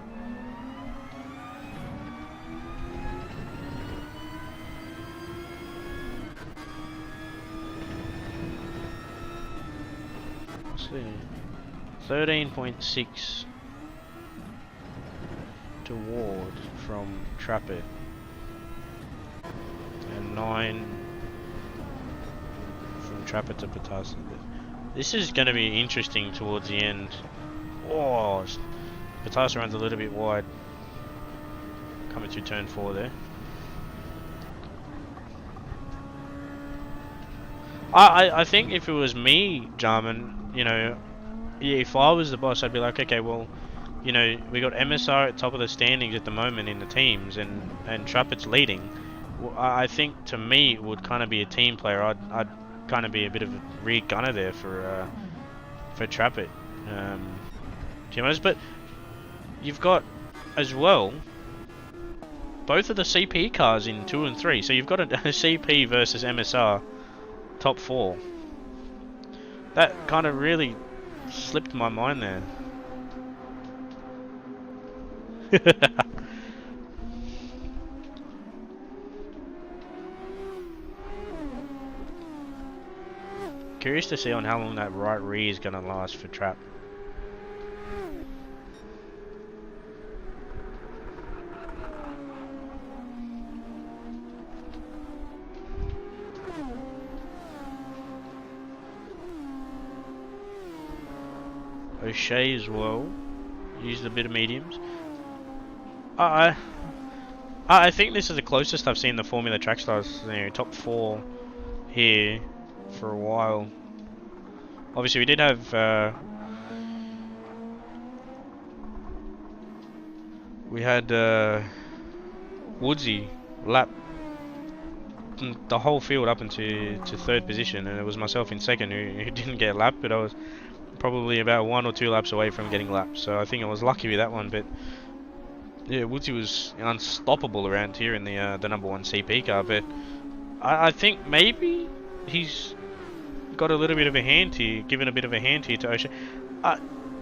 [SPEAKER 1] See, 13.6 to Ward from Trappett, and 9 from Trappett to Patasa. This is going to be interesting towards the end. Oh, Patasa runs a little bit wide coming to turn 4 there. I think if it was me, Jarman, you know, if I was the boss, I'd be like, okay, well, you know, we got MSR at top of the standings at the moment in the teams, and Trappett's leading. I think to me it would kind of be a team player. I'd kind of be a bit of a rear gunner there for Trappett, to be honest. But you've got as well both of the CP cars in 2 and 3, so you've got a CP versus MSR. Top 4. That kind of really slipped my mind there. Curious to see on how long that right rear is going to last for Trap. O'Shea as well. Used a bit of mediums. I think this is the closest I've seen the Formula Track Stars, you know, top 4 here for a while. Obviously, we did have we had Woodsy lap the whole field up into third position, and it was myself in second who didn't get lapped, but I was probably about 1 or 2 laps away from getting lapped. So I think I was lucky with that one, but. Yeah, Woodsy was unstoppable around here in the #1 CP car, but I think maybe he's got a little bit of a hand here, given a bit of a hand here to O'Shea.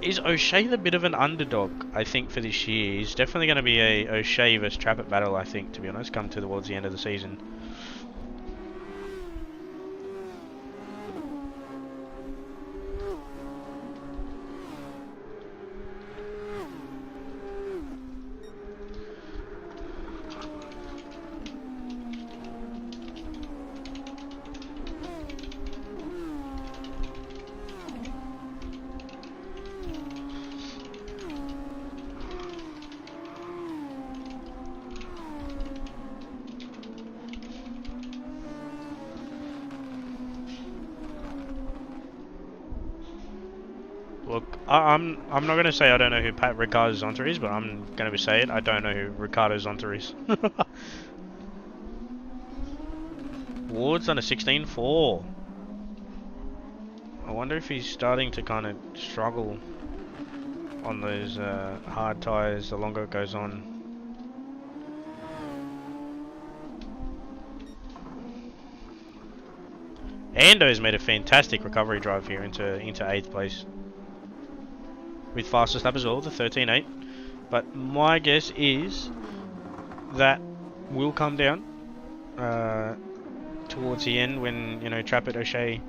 [SPEAKER 1] Is O'Shea the bit of an underdog, I think, for this year? He's definitely going to be a O'Shea versus Trappett battle, I think, to be honest, come towards the end of the season. Look, I'm not going to say I don't know who Ricardo Zonta is, but I'm going to say it. I don't know who Ricardo Zonta is. Ward's on a 16.4. I wonder if he's starting to kind of struggle on those hard tyres the longer it goes on. Ando's made a fantastic recovery drive here into 8th place. With fastest lap as well, the 13.8. But my guess is that will come down towards the end when, you know, Trappett, O'Shea,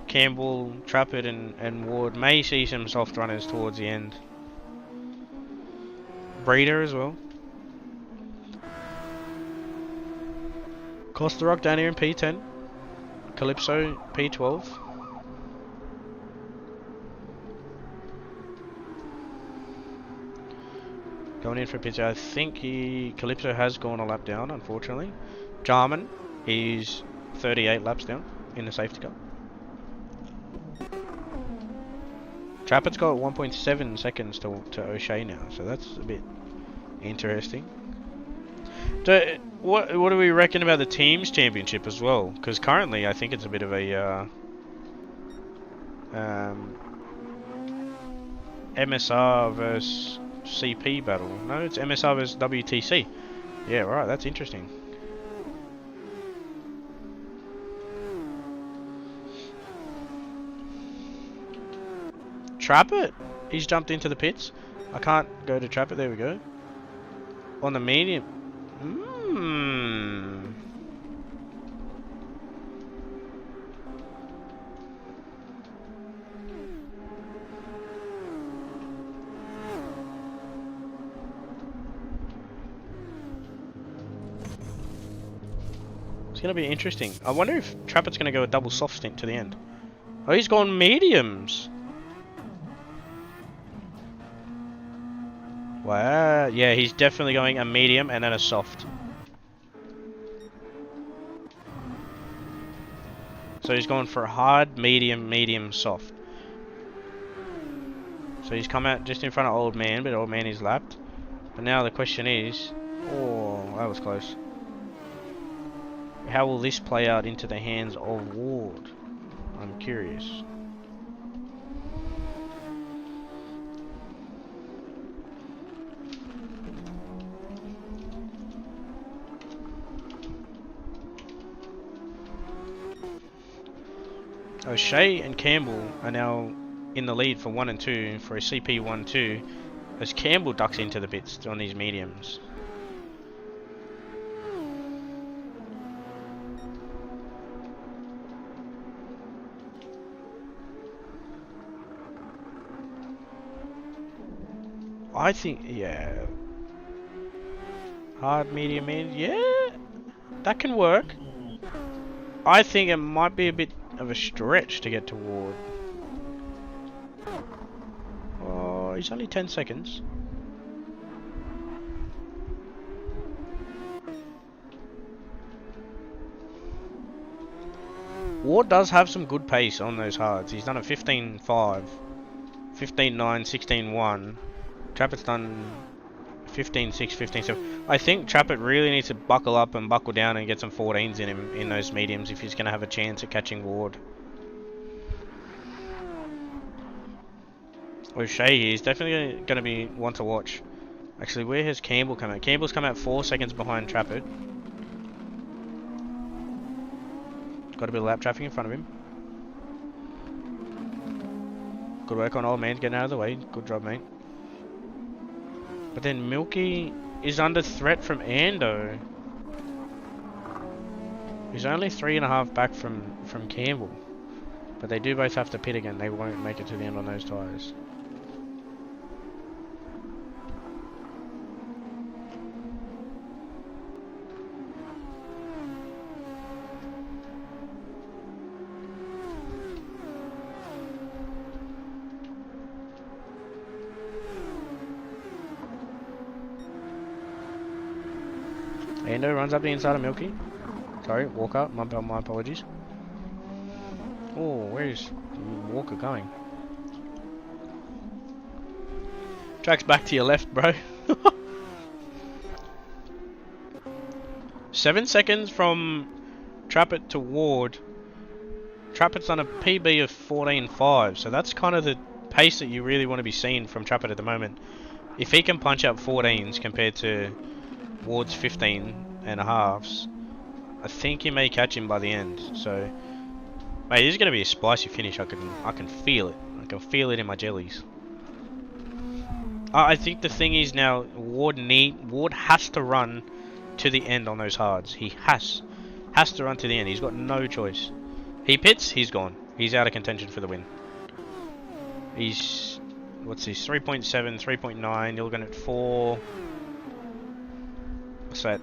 [SPEAKER 1] Campbell, Trappett and Ward may see some soft runners towards the end. Breeder as well. Costa Rock down here in P10. Calypso P12. Going in for a pit. I think Calypso has gone a lap down, unfortunately. Jarman is 38 laps down in the safety car. Trappett's got 1.7 seconds to O'Shea now, so that's a bit interesting. What do we reckon about the teams championship as well? Because currently I think it's a bit of a MSR versus CP battle. No, it's MSR versus WTC. Yeah, right, that's interesting. Trappett, he's jumped into the pits. I can't go to Trappett, there we go. On the medium. It's going to be interesting. I wonder if Trappett's going to go a double soft stint to the end. Oh, he's gone mediums. Wow. Yeah, he's definitely going a medium and then a soft. So he's gone for a hard, medium, medium, soft. So he's come out just in front of Old Man, but Old Man is lapped. But now the question is... Oh, that was close. How will this play out into the hands of Ward? I'm curious. O'Shea and Campbell are now in the lead for 1 and 2 for a CP 1-2. as Campbell ducks into the pits on these mediums. I think, yeah. Hard, medium, yeah. That can work. I think it might be a bit of a stretch to get to Ward. Oh, he's only 10 seconds. Ward does have some good pace on those hards. He's done a 15.5, 15.9, 16.1. Trappett's done 15.6, 15.7. I think Trappett really needs to buckle up and buckle down and get some 14s in him in those mediums if he's going to have a chance at catching Ward. O'Shea is definitely going to be one to watch. Actually, where has Campbell come out? Campbell's come out 4 seconds behind Trappett. Got a bit of lap traffic in front of him. Good work on old man getting out of the way. Good job, mate. But then Milky is under threat from Ando. He's only 3.5 back from Campbell. But they do both have to pit again. They won't make it to the end on those tyres. Ando runs up the inside of Milky. Sorry, Walker. My apologies. Oh, where's Walker going? Track's back to your left, bro. 7 seconds from Trappett to Ward. Trappett's done a PB of 14.5, so that's kind of the pace that you really want to be seeing from Trappett at the moment. If he can punch out 14s compared to Ward's 15.5s, I think he may catch him by the end. So, mate, this is going to be a spicy finish. I can feel it. I can feel it in my jellies. I think the thing is now, Ward has to run to the end on those hards. He has to run to the end. He's got no choice. He pits, he's gone. He's out of contention for the win. He's, what's this, 3.7, 3.9, you're looking at 4, what's that,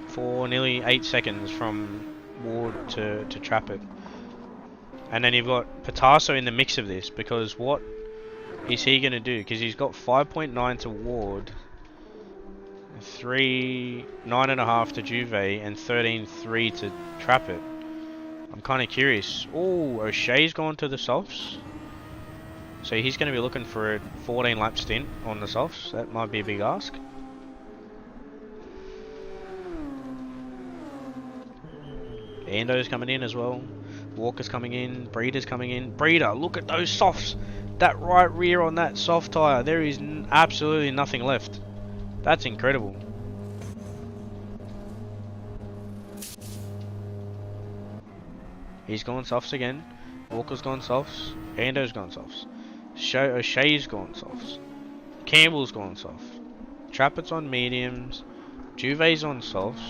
[SPEAKER 1] 4, nearly 8 seconds from Ward to Trappett. And then you've got Patasso in the mix of this, because what is he going to do? Because he's got 5.9 to Ward, 9.5 to Juve, and 13.3 to Trappett. I'm kind of curious. Oh, O'Shea's gone to the softs. So he's going to be looking for a 14 lap stint on the softs. That might be a big ask. Ando's coming in as well. Walker's coming in. Breeder's coming in. Breeder, look at those softs. That right rear on that soft tyre. There is absolutely nothing left. That's incredible. He's gone softs again. Walker's gone softs. Ando's gone softs. O'Shea's gone softs. Campbell's gone soft. Trappett's on mediums. Juve's on softs.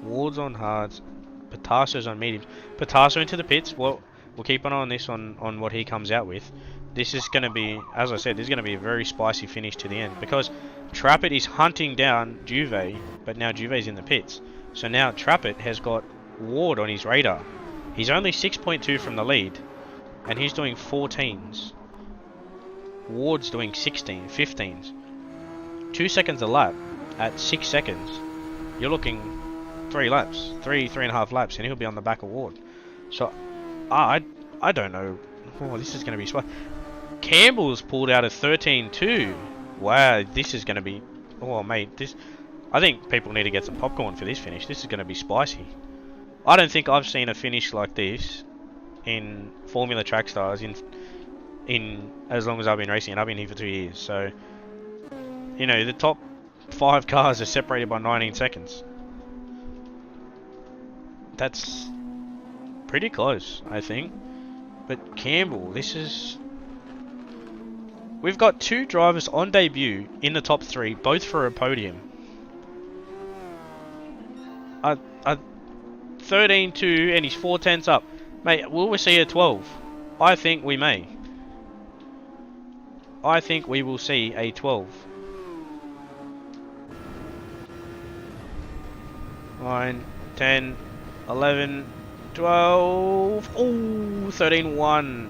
[SPEAKER 1] Ward's on hards. Patasso's on mediums. Patasso into the pits. Well, we'll keep an eye on this on what he comes out with. This is going to be, as I said, this is going to be a very spicy finish to the end, because Trappett is hunting down Juve, but now Juve's in the pits. So now Trappett has got Ward on his radar. He's only 6.2 from the lead, and he's doing 14s. Ward's doing 16, 15s. 2 seconds a lap at 6 seconds. You're looking 3 laps, 3.5 laps, and he'll be on the back of Ward. So, I don't know. Oh, this is going to be spicy. Campbell's pulled out a 13.2. Wow, this is going to be... Oh, mate, this... I think people need to get some popcorn for this finish. This is going to be spicy. I don't think I've seen a finish like this in Formula Track Stars in as long as I've been racing, and I've been here for 2 years. So, you know, the top 5 cars are separated by 19 seconds. That's pretty close, I think. But Campbell, this is... We've got 2 drivers on debut in the top 3, both for a podium. 13-2 and he's 4 tenths up. Mate, will we see a 12? I think we may. I think we will see a 12. 9, 10, 11, 12. Oh, 13-1.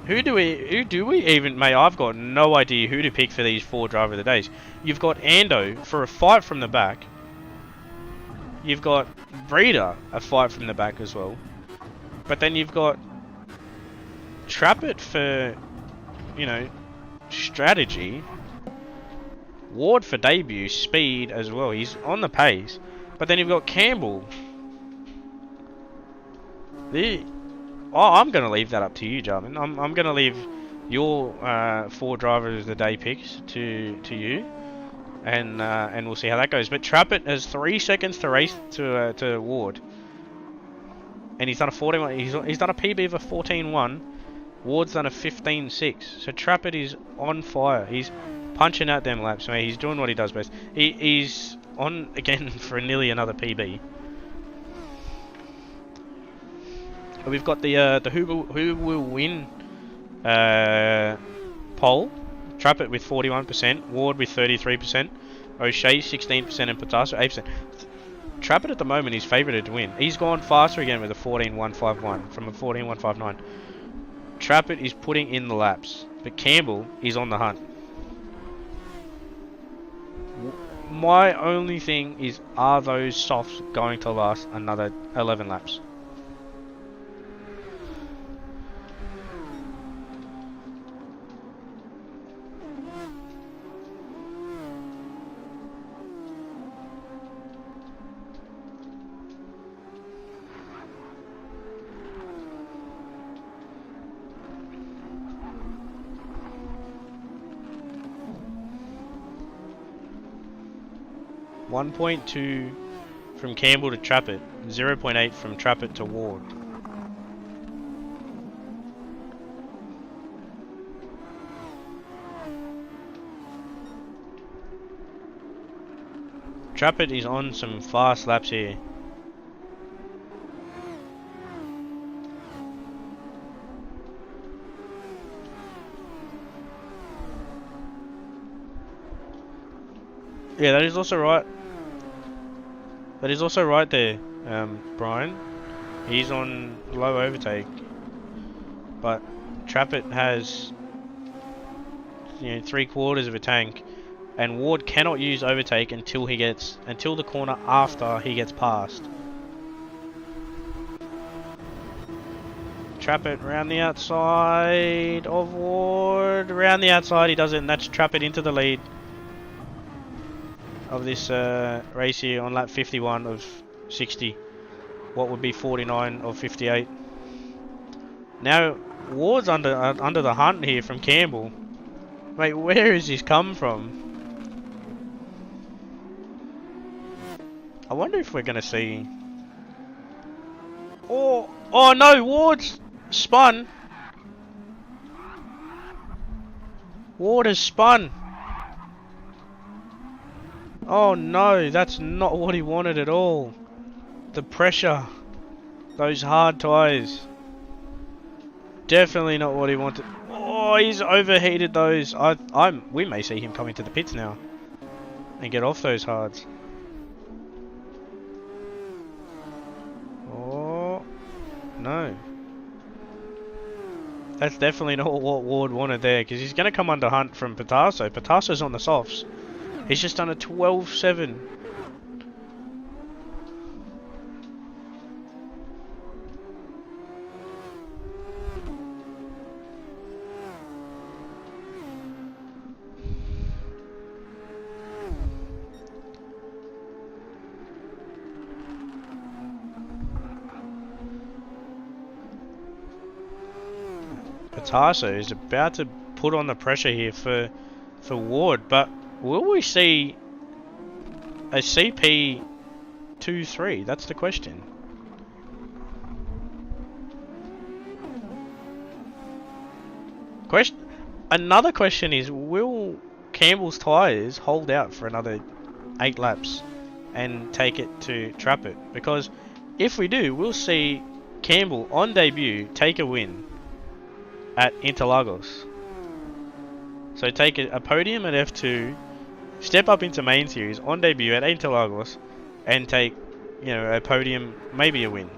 [SPEAKER 1] Who do we even... Mate, I've got no idea who to pick for these 4 driver of the days. You've got Ando for a fight from the back. You've got Breeder, a fight from the back as well. But then you've got Trappett for, you know, strategy. Ward for debut, speed as well. He's on the pace. But then you've got Campbell. I'm going to leave that up to you, Jarvin. I'm going to leave your 4 drivers of the day picks to you. And we'll see how that goes. But Trappett has 3 seconds to race to Ward, and he's done a 41. He's done a PB of a 14-1. Ward's done a 15-6. So Trappett is on fire. He's punching out them laps, mate. He's doing what he does best. He's on again for nearly another PB. We've got the who will win poll. Trappett with 41%, Ward with 33%, O'Shea 16% and Patasso 8%. Trappett at the moment is favoured to win. He's gone faster again with a 14.151 from a 14.159. Trappett is putting in the laps, but Campbell is on the hunt. My only thing is, are those softs going to last another 11 laps? .2 from Campbell to Trappett, 0.8 from Trappett to Ward. Trappett is on some fast laps here. Yeah, that is also right. That is also right there, Brian. He's on low overtake, but Trappett has, you know, 3/4 of a tank, and Ward cannot use overtake until the corner after he gets past. Trappett round the outside of Ward, round the outside he does it, and that's Trappett into the lead of this race here on lap 51 of 60. What would be 49 of 58. Now Ward's under the hunt here from Campbell. Mate, where has this come from? I wonder if we're gonna see. Oh no, Ward's spun. Ward has spun. Oh no, that's not what he wanted at all. The pressure. Those hard tyres. Definitely not what he wanted. Oh, he's overheated those. We may see him come into the pits now and get off those hards. Oh, no. That's definitely not what Ward wanted there, because he's going to come under hunt from Patasso. Patasso's on the softs. He's just done a 12.7. Patasso is about to put on the pressure here for Ward, but will we see a CP 2-3? That's the question. Another question is, will Campbell's tyres hold out for another 8 laps and take it to Trappett? Because if we do, we'll see Campbell on debut take a win at Interlagos. So take a podium at F2, step up into main series on debut at Interlagos, and take, you know, a podium, maybe a win.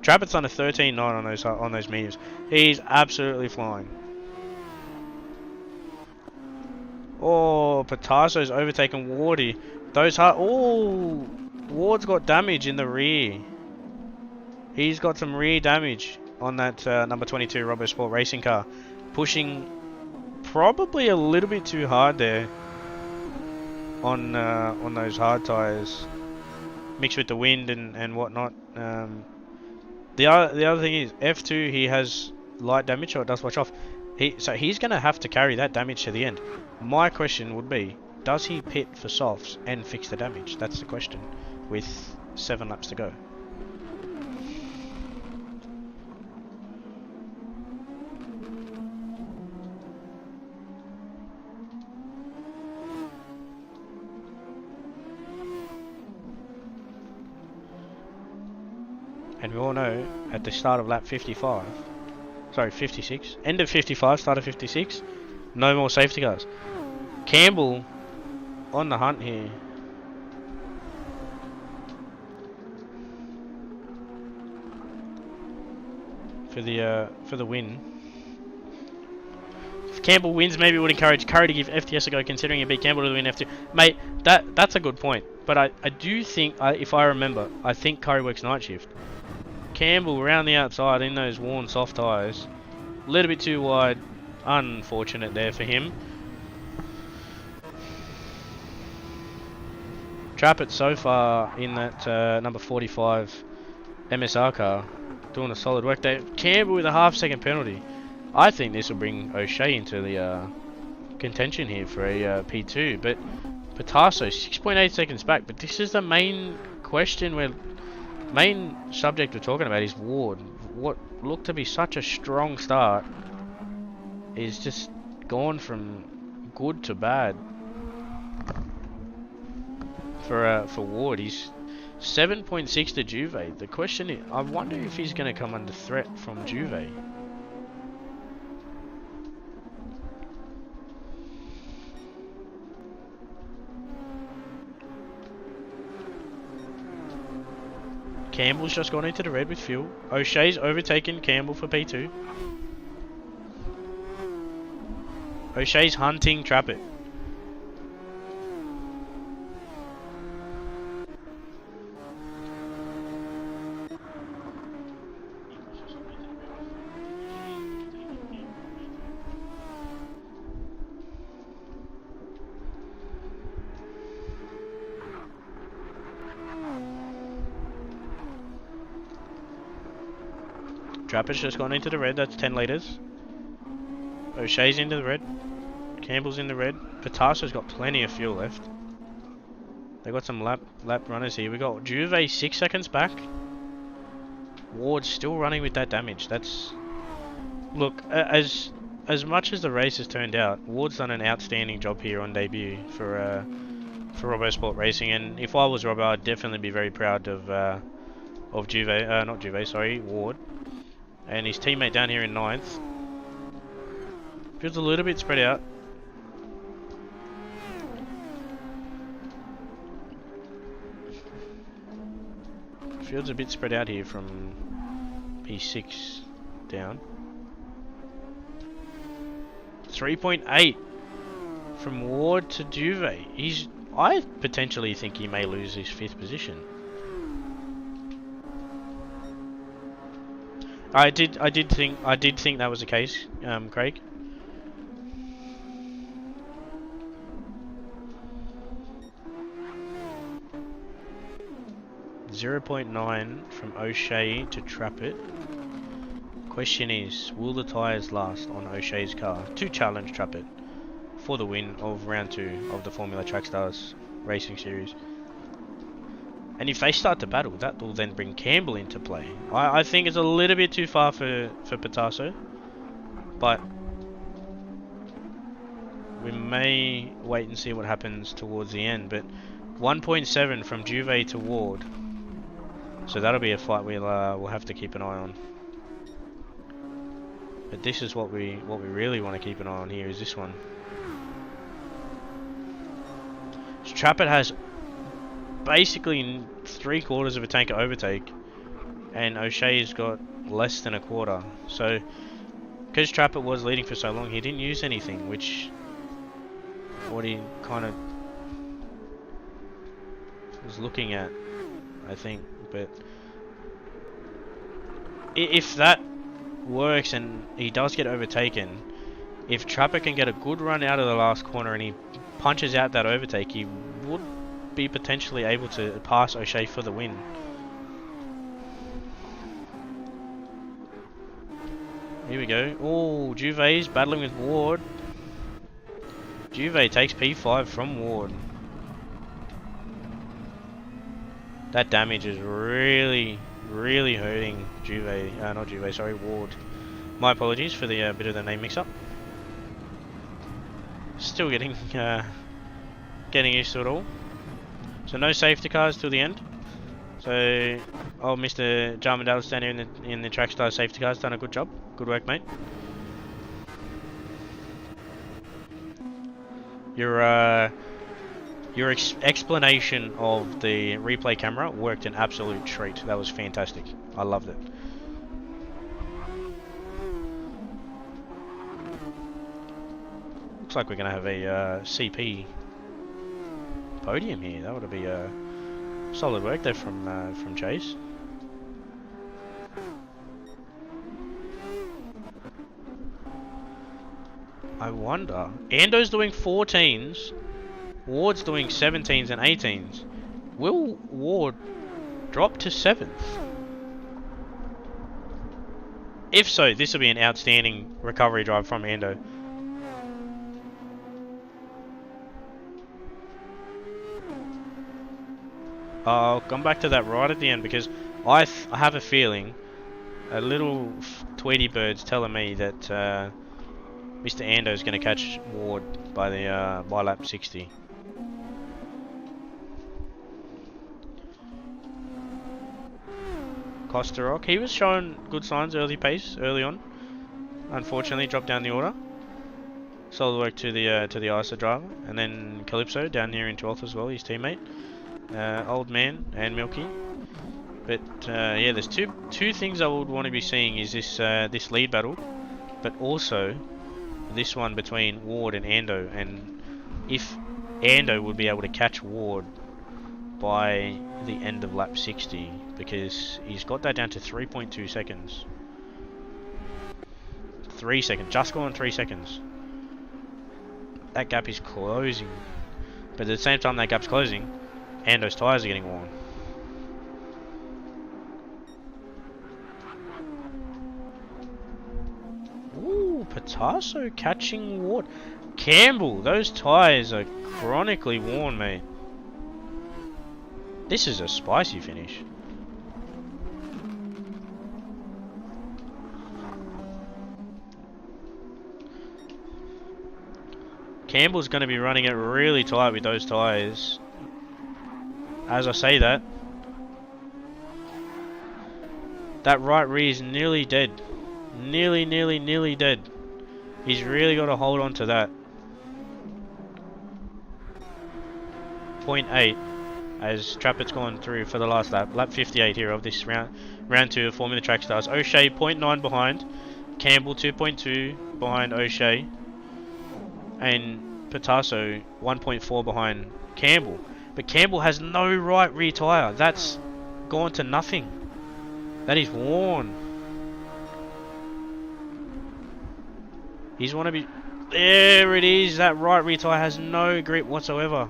[SPEAKER 1] Trappett's on a 13.9 on those mediums. He's absolutely flying. Oh, Patasso's overtaken Wardy. Those hard. Oh, Ward's got damage in the rear. He's got some rear damage on that number 22 RoboSport racing car, pushing probably a little bit too hard there on those hard tires, mixed with the wind and whatnot. The other thing is F2. He has light damage, so it does wash off. So he's going to have to carry that damage to the end. My question would be, does he pit for softs and fix the damage? That's the question, with 7 laps to go. And we all know, at the start of lap 55, sorry, 56, end of 55, start of 56, no more safety cars. Campbell on the hunt here. For the win. If Campbell wins, maybe it would encourage Curry to give FTS a go, considering he beat Campbell to win F2. Mate, that's a good point. But I do think, if I remember, I think Curry works night shift. Campbell around the outside in those worn soft tyres. A little bit too wide. Unfortunate there for him. Trappett so far in that number 45 MSR car, doing a solid work there. Campbell with a half-second penalty. I think this will bring O'Shea into the contention here for a P2. But Patasso 6.8 seconds back. But this is the main question where... main subject we're talking about is Ward. What looked to be such a strong start is just gone from good to bad for Ward. He's 7.6 to Juve. The question is, I wonder if he's going to come under threat from Juve. Campbell's just gone into the red with fuel. O'Shea's overtaken Campbell for P2. O'Shea's hunting Trappett. Trappett's just gone into the red, that's 10 litres. O'Shea's into the red. Campbell's in the red. Patasso's got plenty of fuel left. They've got some lap runners here. We got Juve 6 seconds back. Ward's still running with that damage. That's... Look, as much as the race has turned out, Ward's done an outstanding job here on debut for RoboSport Racing, and if I was Robbo, I'd definitely be very proud of Ward. And his teammate down here in 9th. Feels a little bit spread out. Feels a bit spread out here from P6 down. 3.8 from Ward to Juve. I potentially think he may lose his 5th position. I did think that was the case, Craig. .9 from O'Shea to Trappett. Question is, will the tyres last on O'Shea's car to challenge Trappett for the win of round 2 of the Formula Trackstars Racing Series? And if they start to battle, that will then bring Campbell into play. I think it's a little bit too far for Patasso, but we may wait and see what happens towards the end, but 1.7 from Juve to Ward. So that'll be a fight we'll have to keep an eye on. But this is what we really want to keep an eye on here, is this one. So Trappett has basically 3/4 of a tank overtake, and O'Shea's got less than a quarter. So because Trappett was leading for so long, he didn't use anything, which what he kind of was looking at, I think. But if that works and he does get overtaken, if Trappett can get a good run out of the last corner and he punches out that overtake, he would be potentially able to pass O'Shea for the win. Here we go. Oh, Juve's battling with Ward. Juve takes P5 from Ward. That damage is really hurting Juve. Not Juve, sorry, Ward. My apologies for the bit of the name mix-up. Still getting used to it all. So no safety cars till the end. So, Mr. Jarmandale standing in the Trackstar safety cars, done a good job. Good work, mate. Your explanation of the replay camera worked an absolute treat. That was fantastic. I loved it. Looks like we're gonna have a CP podium here. That would be solid work there from Chase. I wonder. Ando's doing 14s. Ward's doing 17s and 18s. Will Ward drop to 7th? If so, this will be an outstanding recovery drive from Ando. I'll come back to that right at the end, because I have a feeling, a little Tweety bird's telling me that Mr. Ando is going to catch Ward by lap 60. Costa Rock, he was showing good signs early on. Unfortunately, dropped down the order. Solid work to the ISA driver, and then Calypso down here in 12th as well, his teammate, Old Man and Milky. But yeah, there's two things I would want to be seeing is this lead battle, but also this one between Ward and Ando, and if Ando would be able to catch Ward by the end of lap 60, because he's got that down to 3.2 seconds. 3 seconds, just gone 3 seconds. That gap is closing, but at the same time that gap's closing, Ando's tyres are getting worn. Ooh, Patasso catching Ward. Campbell, those tyres are chronically worn, mate. This is a spicy finish. Campbell's going to be running it really tight with those tyres. As I say that right rear is nearly dead. Nearly dead. He's really got to hold on to that. 0.8 as Trappett's gone through for the last lap. Lap 58 here of this round 2 of Formula Track Stars. O'Shea 0.9 behind. Campbell 2.2 behind O'Shea. And Patasso 1.4 behind Campbell. But Campbell has no right rear tyre. That's gone to nothing. That is worn. He's want to be... There it is. That right rear tyre has no grip whatsoever.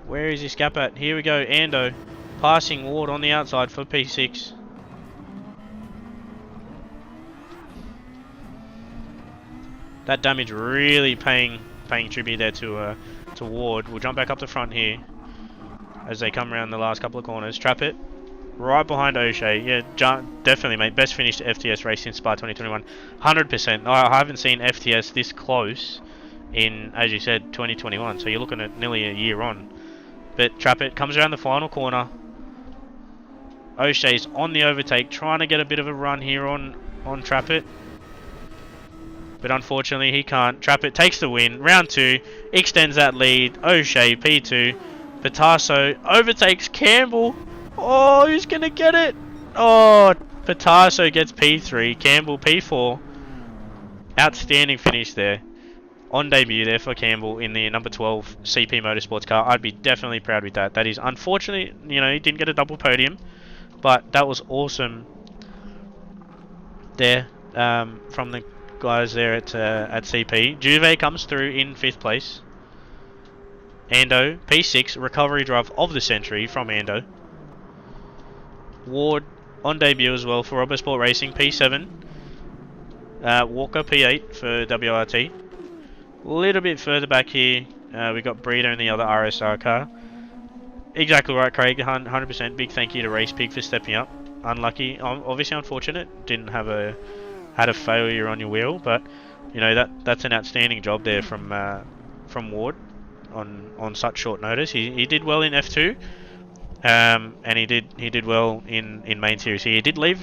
[SPEAKER 1] Where is this gap at? Here we go. Ando passing Ward on the outside for P6. That damage really paying tribute there to Ward. We'll jump back up the front here as they come around the last couple of corners. Trappett Right behind O'Shea. Yeah, definitely, mate. Best finished FTS race since Spa 2021. 100%. I haven't seen FTS this close in, as you said, 2021. So you're looking at nearly a year on. But Trappett comes around the final corner. O'Shea's on the overtake, trying to get a bit of a run here on Trappett. But unfortunately he can't. Trappett takes the win. Round 2, extends that lead. O'Shea, P2. Patasso overtakes Campbell. Oh, who's going to get it? Oh, Patasso gets P3. Campbell P4. Outstanding finish there. On debut there for Campbell in the number 12 CP Motorsports car. I'd be definitely proud with that. That is unfortunately, you know, he didn't get a double podium. But that was awesome there from the guys there at CP. Juve comes through in 5th place. Ando, P6, recovery drive of the century from Ando. Ward on debut as well for Robosport Racing, P7. Walker, P8 for WRT. A little bit further back here, we got Breeder in the other RSR car. Exactly right, Craig. 100%. Big thank you to Race Pig for stepping up. Unlucky, obviously unfortunate. Didn't have had a failure on your wheel, but you know that's an outstanding job there from Ward on such short notice. He did well in F2, and he did well in main series. He did lead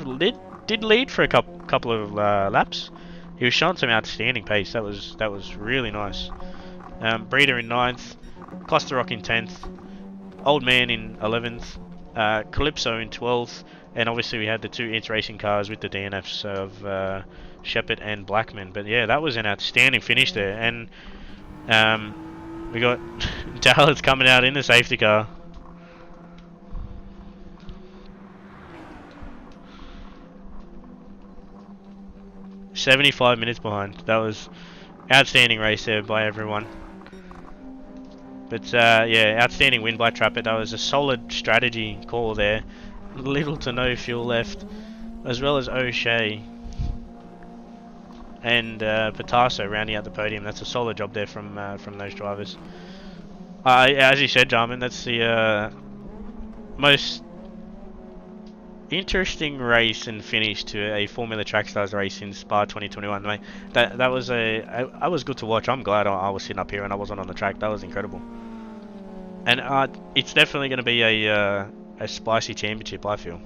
[SPEAKER 1] for a couple of laps. He was showing some outstanding pace. That was really nice. Breeder in 9th, Cluster Rock in 10th. Old Man in 11th, Calypso in 12th, and obviously we had the 2 ITS racing cars with the DNFs of Shepherd and Blackman. But yeah, that was an outstanding finish there, and we got Dallas coming out in the safety car. "75 minutes behind." That was outstanding race there by everyone. But yeah, outstanding win by Trappett. That was a solid strategy call there. Little to no fuel left, as well as O'Shea and Patasso rounding out the podium. That's a solid job there from those drivers. As you said, Jarman, that's the most interesting race and finish to a Formula Trackstars race in Spa 2021. Mate, that was I was good to watch. I'm glad I was sitting up here and I wasn't on the track. That was incredible. And it's definitely going to be a spicy championship, I feel.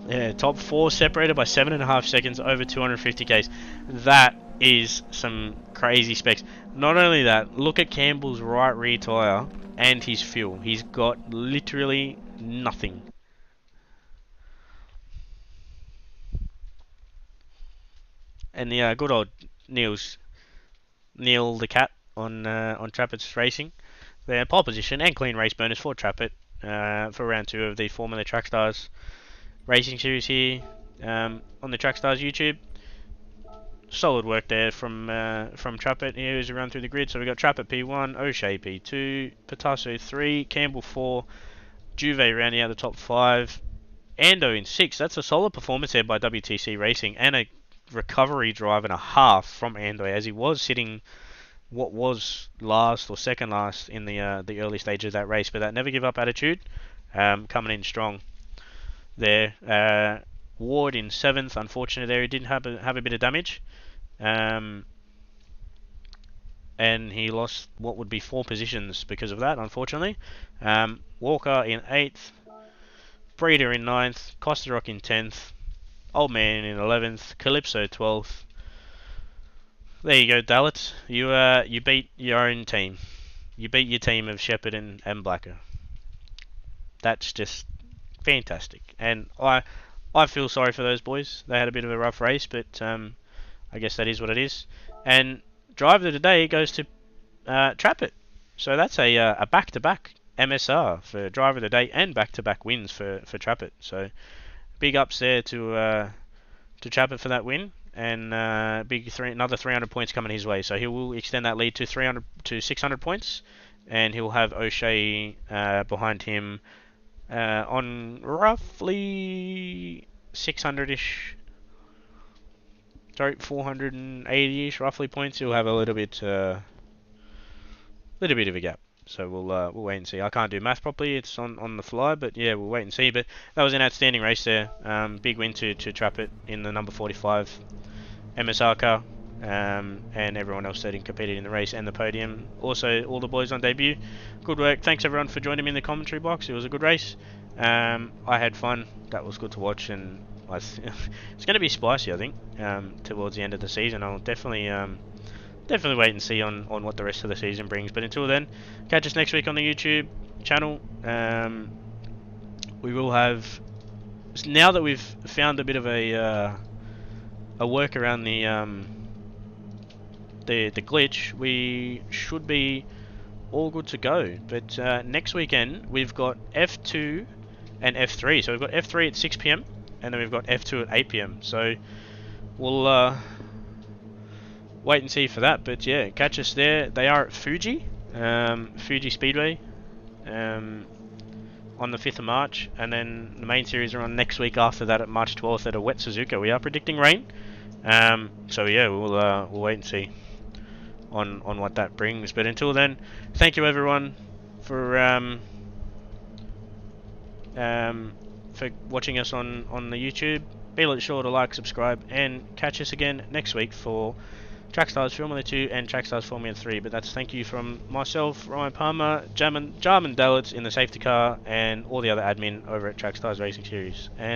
[SPEAKER 1] Yeah, top 4 separated by 7.5 seconds over 250 k's. That is some crazy specs. Not only that, look at Campbell's right rear tyre and his fuel. He's got literally nothing. And the good old Neil the Cat on Trappett's Racing. Their pole position and clean race bonus for Trappett for round 2 of the Formula Trackstars Racing Series here on the Trackstars YouTube. Solid work there from Trappett here as we run through the grid. So we got Trappett P1, O'Shea P2, Patasso 3, Campbell 4, Juve rounding out the top 5, Ando in 6. That's a solid performance there by WTC Racing, and a recovery drive and a half from Ando, as he was sitting what was last or second last in the early stages of that race. But that never give up attitude, coming in strong there. Ward in 7th, unfortunately there he didn't have a bit of damage, and he lost what would be 4 positions because of that, unfortunately. Walker in 8th, Breeder in 9th, Costa Rock in 10th, Old Man in 11th, Calypso 12th. There you go, Dalit. You beat your own team. You beat your team of Shepherd and Blacker. That's just fantastic, and I feel sorry for those boys. They had a bit of a rough race, but I guess that is what it is. And driver of the day goes to Trappett. So that's a back-to-back MSR for driver of the day and back-to-back wins for Trappett. So big ups there to Trappett for that win. and another 300 points coming his way. So he will extend that lead to 600 points, and he'll have O'Shea behind him on roughly 600-ish. Sorry, 480-ish roughly points. He'll have a little bit of a gap. So we'll wait and see. I can't do math properly. It's on the fly, but yeah, we'll wait and see. But that was an outstanding race there. Big win to Trappett in the number 45 MSR car, and everyone else that competed in the race and the podium. Also, all the boys on debut. Good work. Thanks everyone for joining me in the commentary box. It was a good race. I had fun. That was good to watch, and it's going to be spicy, I think, towards the end of the season. I'll definitely wait and see on what the rest of the season brings. But until then, catch us next week on the YouTube channel. We will have, now that we've found a bit of a work around the glitch, we should be all good to go. But next weekend we've got F2 and F3. So we've got F3 at 6 PM and then we've got F2 at 8 PM. So we'll wait and see for that. But yeah, catch us there. They are at Fuji Speedway on the 5th of March, and then the main series are on next week after that at March 12th at a wet Suzuka. We are predicting rain. So yeah, we'll wait and see on what that brings. But until then, thank you everyone for watching us on the YouTube. Be sure to like, subscribe, and catch us again next week for Trackstars Formula 2 and Trackstars Formula 3. But that's thank you from myself, Ryan Palmer, Jarman Dallitz in the safety car, and all the other admin over at Trackstars Racing Series. And